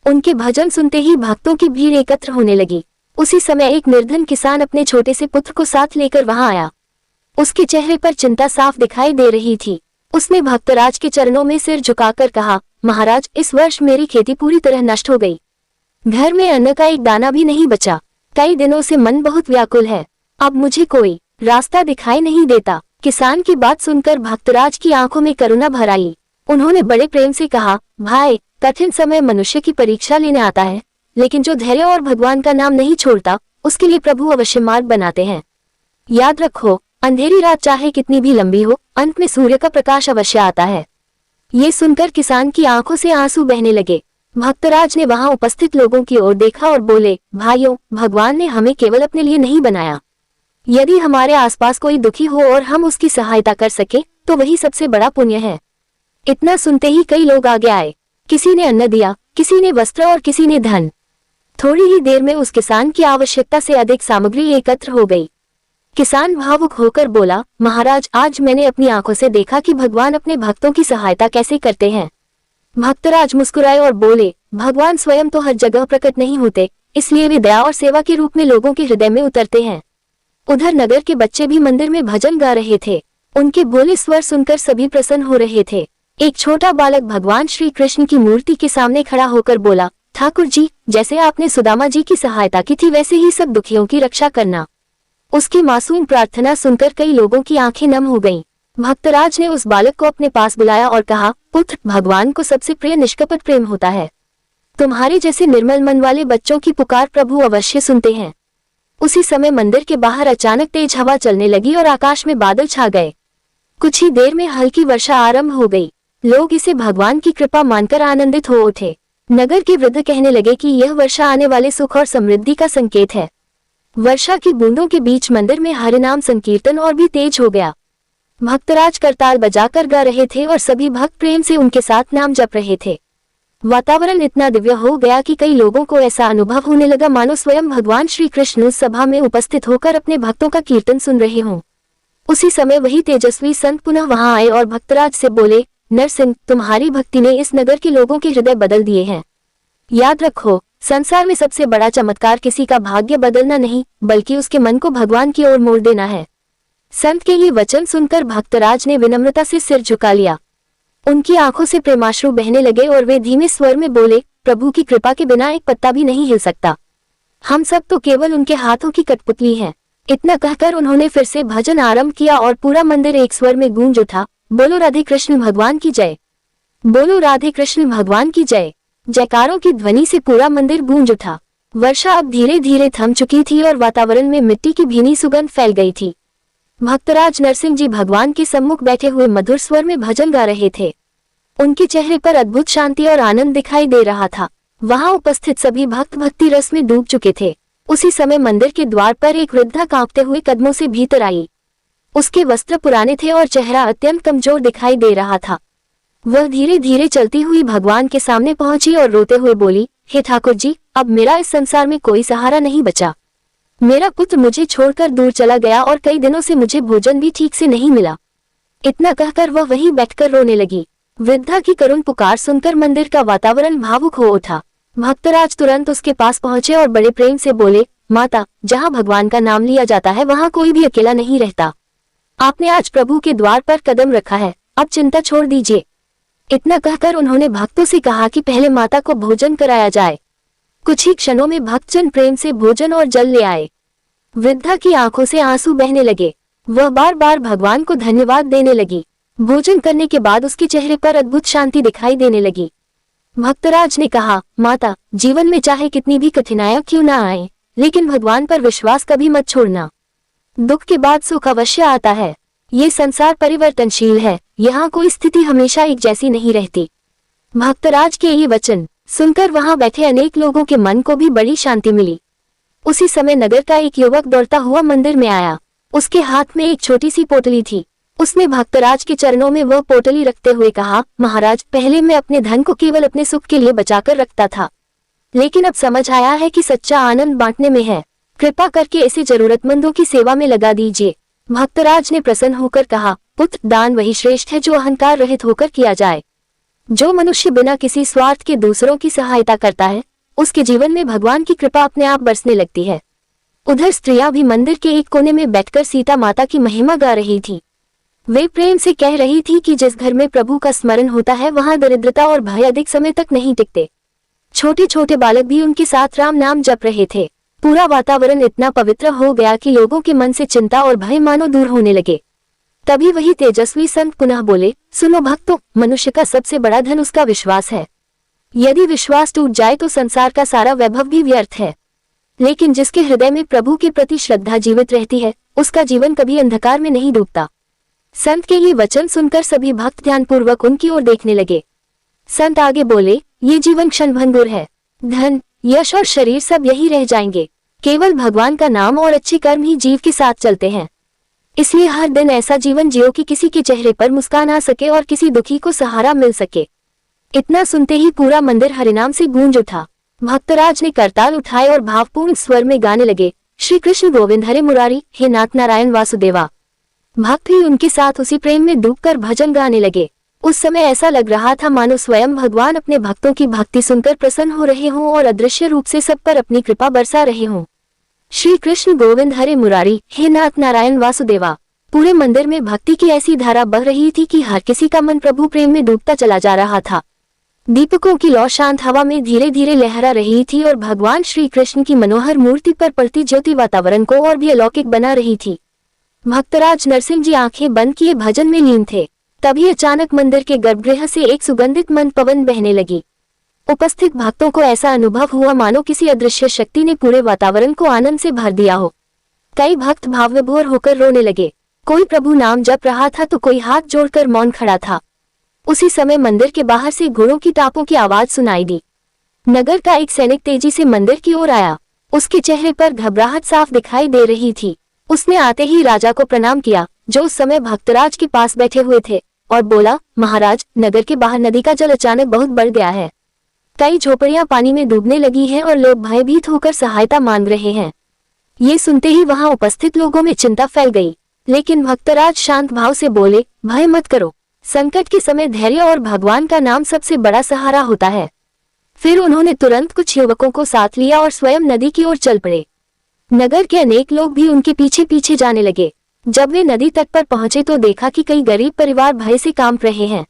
उनके भजन सुनते ही भक्तों की भीड़ एकत्र होने लगी। उसी समय एक निर्धन किसान अपने छोटे से पुत्र को साथ लेकर वहां आया। उसके चेहरे पर चिंता साफ दिखाई दे रही थी। उसने भक्तराज के चरणों में सिर झुकाकर कहा, महाराज, इस वर्ष मेरी खेती पूरी तरह नष्ट हो गई। घर में अन्न का एक दाना भी नहीं बचा। कई दिनों से मन बहुत व्याकुल है। अब मुझे कोई रास्ता दिखाई नहीं देता। किसान की बात सुनकर भक्तराज की आंखों में करुणा भर आई। उन्होंने बड़े प्रेम से कहा, भाई, कठिन समय मनुष्य की परीक्षा लेने आता है, लेकिन जो धैर्य और भगवान का नाम नहीं छोड़ता, उसके लिए प्रभु अवश्य मार्ग बनाते हैं। याद रखो, अंधेरी रात चाहे कितनी भी लंबी हो, अंत में सूर्य का प्रकाश अवश्य आता है। ये सुनकर किसान की आंखों से आंसू बहने लगे। भक्तराज ने वहां उपस्थित लोगों की ओर देखा और बोले, भाइयों, भगवान ने हमें केवल अपने लिए नहीं बनाया। यदि हमारे आसपास कोई दुखी हो और हम उसकी सहायता कर सके तो वही सबसे बड़ा पुण्य है। इतना सुनते ही कई लोग आगे आए। किसी ने अन्न दिया, किसी ने वस्त्र और किसी ने धन। थोड़ी ही देर में उस किसान की आवश्यकता से अधिक सामग्री एकत्र हो गई। किसान भावुक होकर बोला, महाराज, आज मैंने अपनी आंखों से देखा कि भगवान अपने भक्तों की सहायता कैसे करते हैं। भक्तराज मुस्कुराए और बोले, भगवान स्वयं तो हर जगह प्रकट नहीं होते, इसलिए वे दया और सेवा के रूप में लोगों के हृदय में उतरते हैं। उधर नगर के बच्चे भी मंदिर में भजन गा रहे थे। उनके बोले स्वर सुनकर सभी प्रसन्न हो रहे थे। एक छोटा बालक भगवान श्री कृष्ण की मूर्ति के सामने खड़ा होकर बोला, ठाकुर जी, जैसे आपने सुदामा जी की सहायता की थी, वैसे ही सब दुखियों की रक्षा करना। उसकी मासूम प्रार्थना सुनकर कई लोगों की आंखें नम हो गईं। भक्तराज ने उस बालक को अपने पास बुलाया और कहा, पुत्र, भगवान को सबसे प्रिय निष्कपट प्रेम होता है। तुम्हारे जैसे निर्मल मन वाले बच्चों की पुकार प्रभु अवश्य सुनते हैं। उसी समय मंदिर के बाहर अचानक तेज हवा चलने लगी और आकाश में बादल छा गए। कुछ ही देर में हल्की वर्षा आरंभ हो गई। लोग इसे भगवान की कृपा मानकर आनंदित हो उठे। नगर के वृद्ध कहने लगे कि यह वर्षा आने वाले सुख और समृद्धि का संकेत है। वर्षा की बूंदों के बीच मंदिर में हरिनाम संकीर्तन और भी तेज हो गया। भक्तराज करताल बजाकर गा रहे थे और सभी भक्त प्रेम से उनके साथ नाम जप रहे थे। वातावरण इतना दिव्य हो गया कि कई लोगों को ऐसा अनुभव होने लगा मानो स्वयं भगवान श्री कृष्ण उस सभा में उपस्थित होकर अपने भक्तों का कीर्तन सुन रहे हों। उसी समय वही तेजस्वी संत पुनः वहां आए और भक्तराज से बोले, नरसिंह, तुम्हारी भक्ति ने इस नगर के लोगों के हृदय बदल दिए हैं। याद रखो, संसार में सबसे बड़ा चमत्कार किसी का भाग्य बदलना नहीं, बल्कि उसके मन को भगवान की ओर मोड़ देना है। संत के ये वचन सुनकर भक्तराज ने विनम्रता से सिर झुका लिया। उनकी आंखों से प्रेमाश्रु बहने लगे और वे धीमे स्वर में बोले, प्रभु की कृपा के बिना एक पत्ता भी नहीं हिल सकता। हम सब तो केवल उनके हाथों की कठपुतली हैं। इतना कहकर उन्होंने फिर से भजन आरंभ किया और पूरा मंदिर एक स्वर में गूंज उठा, बोलो राधे कृष्ण भगवान की जय, बोलो राधे कृष्ण भगवान की जय। जयकारों की ध्वनि से पूरा मंदिर गूंज उठा। वर्षा अब धीरे धीरे थम चुकी थी और वातावरण में मिट्टी की भीनी सुगंध फैल गई थी। भक्तराज नरसिंह जी भगवान के सम्मुख बैठे हुए मधुर स्वर में भजन गा रहे थे। उनके चेहरे पर अद्भुत शांति और आनंद दिखाई दे रहा था। वहां उपस्थित सभी भक्त भक्ति रस में डूब चुके थे। उसी समय मंदिर के द्वार पर एक वृद्धा कांपते हुए कदमों से भीतर आई। उसके वस्त्र पुराने थे और चेहरा अत्यंत कमजोर दिखाई दे रहा था। वह धीरे धीरे चलती हुई भगवान के सामने पहुंची और रोते हुए बोली, हे ठाकुर जी, अब मेरा इस संसार में कोई सहारा नहीं बचा। मेरा पुत्र मुझे छोड़कर दूर चला गया और कई दिनों से मुझे भोजन भी ठीक से नहीं मिला। इतना कहकर वह वहीं बैठकर रोने लगी। वृद्धा की करुण पुकार सुनकर मंदिर का वातावरण भावुक हो उठा। भक्तराज तुरंत उसके पास पहुंचे और बड़े प्रेम से बोले, माता, जहां भगवान का नाम लिया जाता है वहां कोई भी अकेला नहीं रहता। आपने आज प्रभु के द्वार पर कदम रखा है, अब चिंता छोड़ दीजिए। इतना कहकर उन्होंने भक्तों से कहा कि पहले माता को भोजन कराया जाए। कुछ ही क्षणों में भक्तजन प्रेम से भोजन और जल ले आए। वृद्धा की आंखों से आंसू बहने लगे। वह बार बार भगवान को धन्यवाद देने लगी। भोजन करने के बाद उसके चेहरे पर अद्भुत शांति दिखाई देने लगी। भक्तराज ने कहा, माता, जीवन में चाहे कितनी भी कठिनाइयां क्यों ना आए, लेकिन भगवान पर विश्वास कभी मत छोड़ना। दुख के बाद सुख अवश्य आता है। ये संसार परिवर्तनशील है, यहाँ कोई स्थिति हमेशा एक जैसी नहीं रहती। भक्तराज के ये वचन सुनकर वहां बैठे अनेक लोगों के मन को भी बड़ी शांति मिली। उसी समय नगर का एक युवक दौड़ता हुआ मंदिर में आया। उसके हाथ में एक छोटी सी पोटली थी। उसने भक्तराज के चरणों में वह पोटली रखते हुए कहा, महाराज, पहले मैं अपने धन को केवल अपने सुख के लिए बचाकर रखता था, लेकिन अब समझ आया है कि सच्चा आनंद बांटने में है। कृपा करके इसे जरूरतमंदों की सेवा में लगा दीजिए। भक्तराज ने प्रसन्न होकर कहा, पुत्र, दान वही श्रेष्ठ है जो अहंकार रहित होकर किया जाए। जो मनुष्य बिना किसी स्वार्थ के दूसरों की सहायता करता है, उसके जीवन में भगवान की कृपा अपने आप बरसने लगती है। उधर स्त्रियां भी मंदिर के एक कोने में बैठकर सीता माता की महिमा गा रही थी। वे प्रेम से कह रही थी कि जिस घर में प्रभु का स्मरण होता है वहां दरिद्रता और भय अधिक समय तक नहीं टिकते। छोटे छोटे बालक भी उनके साथ राम नाम जप रहे थे। पूरा वातावरण इतना पवित्र हो गया कि लोगों के मन से चिंता और भय मानो दूर होने लगे। तभी वही तेजस्वी संत पुनः बोले, सुनो भक्तों, मनुष्य का सबसे बड़ा धन उसका विश्वास है। यदि विश्वास टूट जाए तो संसार का सारा वैभव भी व्यर्थ है। लेकिन जिसके हृदय में प्रभु के प्रति श्रद्धा जीवित रहती है, उसका जीवन कभी अंधकार में नहीं डूबता। संत के ये वचन सुनकर सभी भक्त ध्यानपूर्वक उनकी ओर देखने लगे। संत आगे बोले, ये जीवन क्षणभंगुर है। धन, यश और शरीर सब यही रह जाएंगे। केवल भगवान का नाम और अच्छे कर्म ही जीव के साथ चलते हैं। इसलिए हर दिन ऐसा जीवन जियो कि किसी के चेहरे पर मुस्कान आ सके और किसी दुखी को सहारा मिल सके। इतना सुनते ही पूरा मंदिर हरिनाम से गूंज उठा। भक्तराज ने करताल उठाए और भावपूर्ण स्वर में गाने लगे, श्री कृष्ण गोविंद हरे मुरारी, हे नाथ नारायण वासुदेवा। भक्त भी उनके साथ उसी प्रेम में डूबकर भजन गाने लगे। उस समय ऐसा लग रहा था मानो स्वयं भगवान अपने भक्तों की भक्ति सुनकर प्रसन्न हो रहे हों और अदृश्य रूप से सब पर अपनी कृपा बरसा रहे हों। श्री कृष्ण गोविंद हरे मुरारी, हे नाथ नारायण वासुदेवा। पूरे मंदिर में भक्ति की ऐसी धारा बह रही थी कि हर किसी का मन प्रभु प्रेम में डूबता चला जा रहा था। दीपकों की लौ शांत हवा में धीरे धीरे लहरा रही थी और भगवान श्री कृष्ण की मनोहर मूर्ति पर पड़ती ज्योति वातावरण को और भी अलौकिक बना रही थी। भक्तराज नरसिंह जी आंखें बंद किए भजन में लीन थे। तभी अचानक मंदिर के गर्भगृह से एक सुगंधित मंद पवन बहने लगी। उपस्थित भक्तों को ऐसा अनुभव हुआ मानो किसी अदृश्य शक्ति ने पूरे वातावरण को आनंद से भर दिया हो। कई भक्त भावविभोर होकर रोने लगे। कोई प्रभु नाम जप रहा था तो कोई हाथ जोड़कर मौन खड़ा था। उसी समय मंदिर के बाहर से घोड़ों की टापों की आवाज सुनाई दी। नगर का एक सैनिक तेजी से मंदिर की ओर आया। उसके चेहरे पर घबराहट साफ दिखाई दे रही थी। उसने आते ही राजा को प्रणाम किया, जो उस समय भक्तराज के पास बैठे हुए थे, और बोला, महाराज, नगर के बाहर नदी का जल अचानक बहुत बढ़ गया है। कई झोपड़ियां पानी में डूबने लगी हैं और लोग भयभीत होकर सहायता मांग रहे हैं। ये सुनते ही वहां उपस्थित लोगों में चिंता फैल गई। लेकिन भक्तराज शांत भाव से बोले, भय मत करो। संकट के समय धैर्य और भगवान का नाम सबसे बड़ा सहारा होता है। फिर उन्होंने तुरंत कुछ युवकों को साथ लिया और स्वयं नदी की ओर चल पड़े। नगर के अनेक लोग भी उनके पीछे पीछे जाने लगे। जब वे नदी तट पर पहुंचे तो देखा कि कई गरीब परिवार भय से कांप रहे हैं।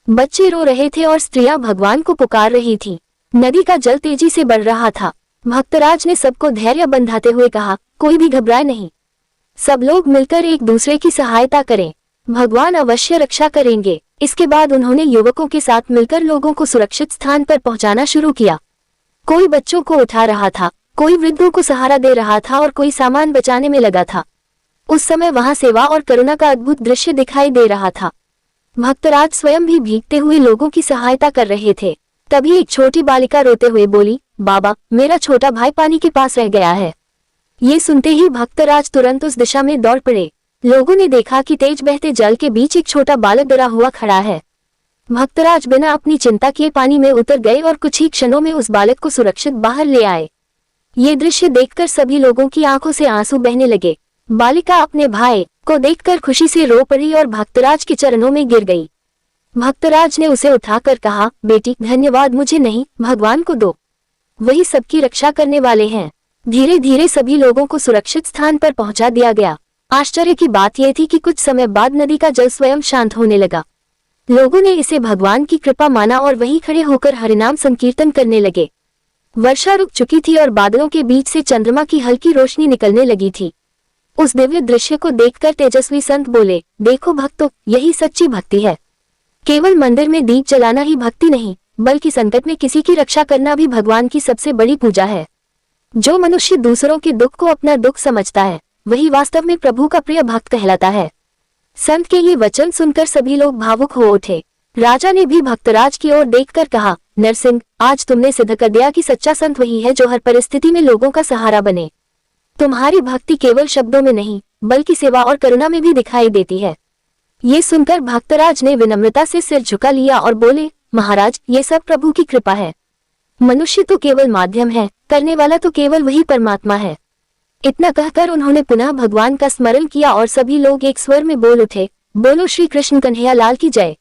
बच्चे रो रहे थे और स्त्रियां भगवान को पुकार रही थी। नदी का जल तेजी से बढ़ रहा था। भक्तराज ने सबको धैर्य बंधाते हुए कहा, कोई भी घबराए नहीं। सब लोग मिलकर एक दूसरे की सहायता करें। भगवान अवश्य रक्षा करेंगे। इसके बाद उन्होंने युवकों के साथ मिलकर लोगों को सुरक्षित स्थान पर पहुंचाना शुरू किया। कोई बच्चों को उठा रहा था, कोई वृद्धों को सहारा दे रहा था और कोई सामान बचाने में लगा था। उस समय वहां सेवा और करुणा का अद्भुत दृश्य दिखाई दे रहा था। भक्तराज स्वयं भी भीगते हुए लोगों की सहायता कर रहे थे। तभी एक छोटी बालिका रोते हुए बोली, बाबा, मेरा छोटा भाई पानी के पास रह गया है। ये सुनते ही भक्तराज तुरंत उस दिशा में दौड़ पड़े। लोगों ने देखा कि तेज बहते जल के बीच एक छोटा बालक डरा हुआ खड़ा है। भक्तराज बिना अपनी चिंता किए पानी में उतर गए और कुछ ही क्षणों में उस बालक को सुरक्षित बाहर ले आए। ये दृश्य देखकर सभी लोगों की आंखों से आंसू बहने लगे। बालिका अपने भाई को देखकर खुशी से रो पड़ी और भक्तराज के चरणों में गिर गई। भक्तराज ने उसे उठाकर कहा, बेटी, धन्यवाद मुझे नहीं, भगवान को दो। वही सबकी रक्षा करने वाले हैं। धीरे धीरे सभी लोगों को सुरक्षित स्थान पर पहुंचा दिया गया। आश्चर्य की बात यह थी कि कुछ समय बाद नदी का जल स्वयं शांत होने लगा। लोगों ने इसे भगवान की कृपा माना और वहीं खड़े होकर हरिनाम संकीर्तन करने लगे। वर्षा रुक चुकी थी और बादलों के बीच से चंद्रमा की हल्की रोशनी निकलने लगी थी। उस दिव्य दृश्य को देखकर तेजस्वी संत बोले, देखो भक्तों, यही सच्ची भक्ति है। केवल मंदिर में दीप जलाना ही भक्ति नहीं, बल्कि संकट में किसी की रक्षा करना भी भगवान की सबसे बड़ी पूजा है। जो मनुष्य दूसरों के दुख को अपना दुख समझता है, वही वास्तव में प्रभु का प्रिय भक्त कहलाता है। संत के ये वचन सुनकर सभी लोग भावुक हो उठे। राजा ने भी भक्तराज की ओर देखकर कहा, नरसिंह, आज तुमने सिद्ध कर दिया कि सच्चा संत वही है जो हर परिस्थिति में लोगों का सहारा बने। तुम्हारी भक्ति केवल शब्दों में नहीं, बल्कि सेवा और करुणा में भी दिखाई देती है। ये सुनकर भक्तराज ने विनम्रता से सिर झुका लिया और बोले, महाराज, ये सब प्रभु की कृपा है। मनुष्य तो केवल माध्यम है, करने वाला तो केवल वही परमात्मा है। इतना कहकर उन्होंने पुनः भगवान का स्मरण किया और सभी लोग एक स्वर में बोल उठे, बोलो श्री कृष्ण कन्हैया लाल की जय।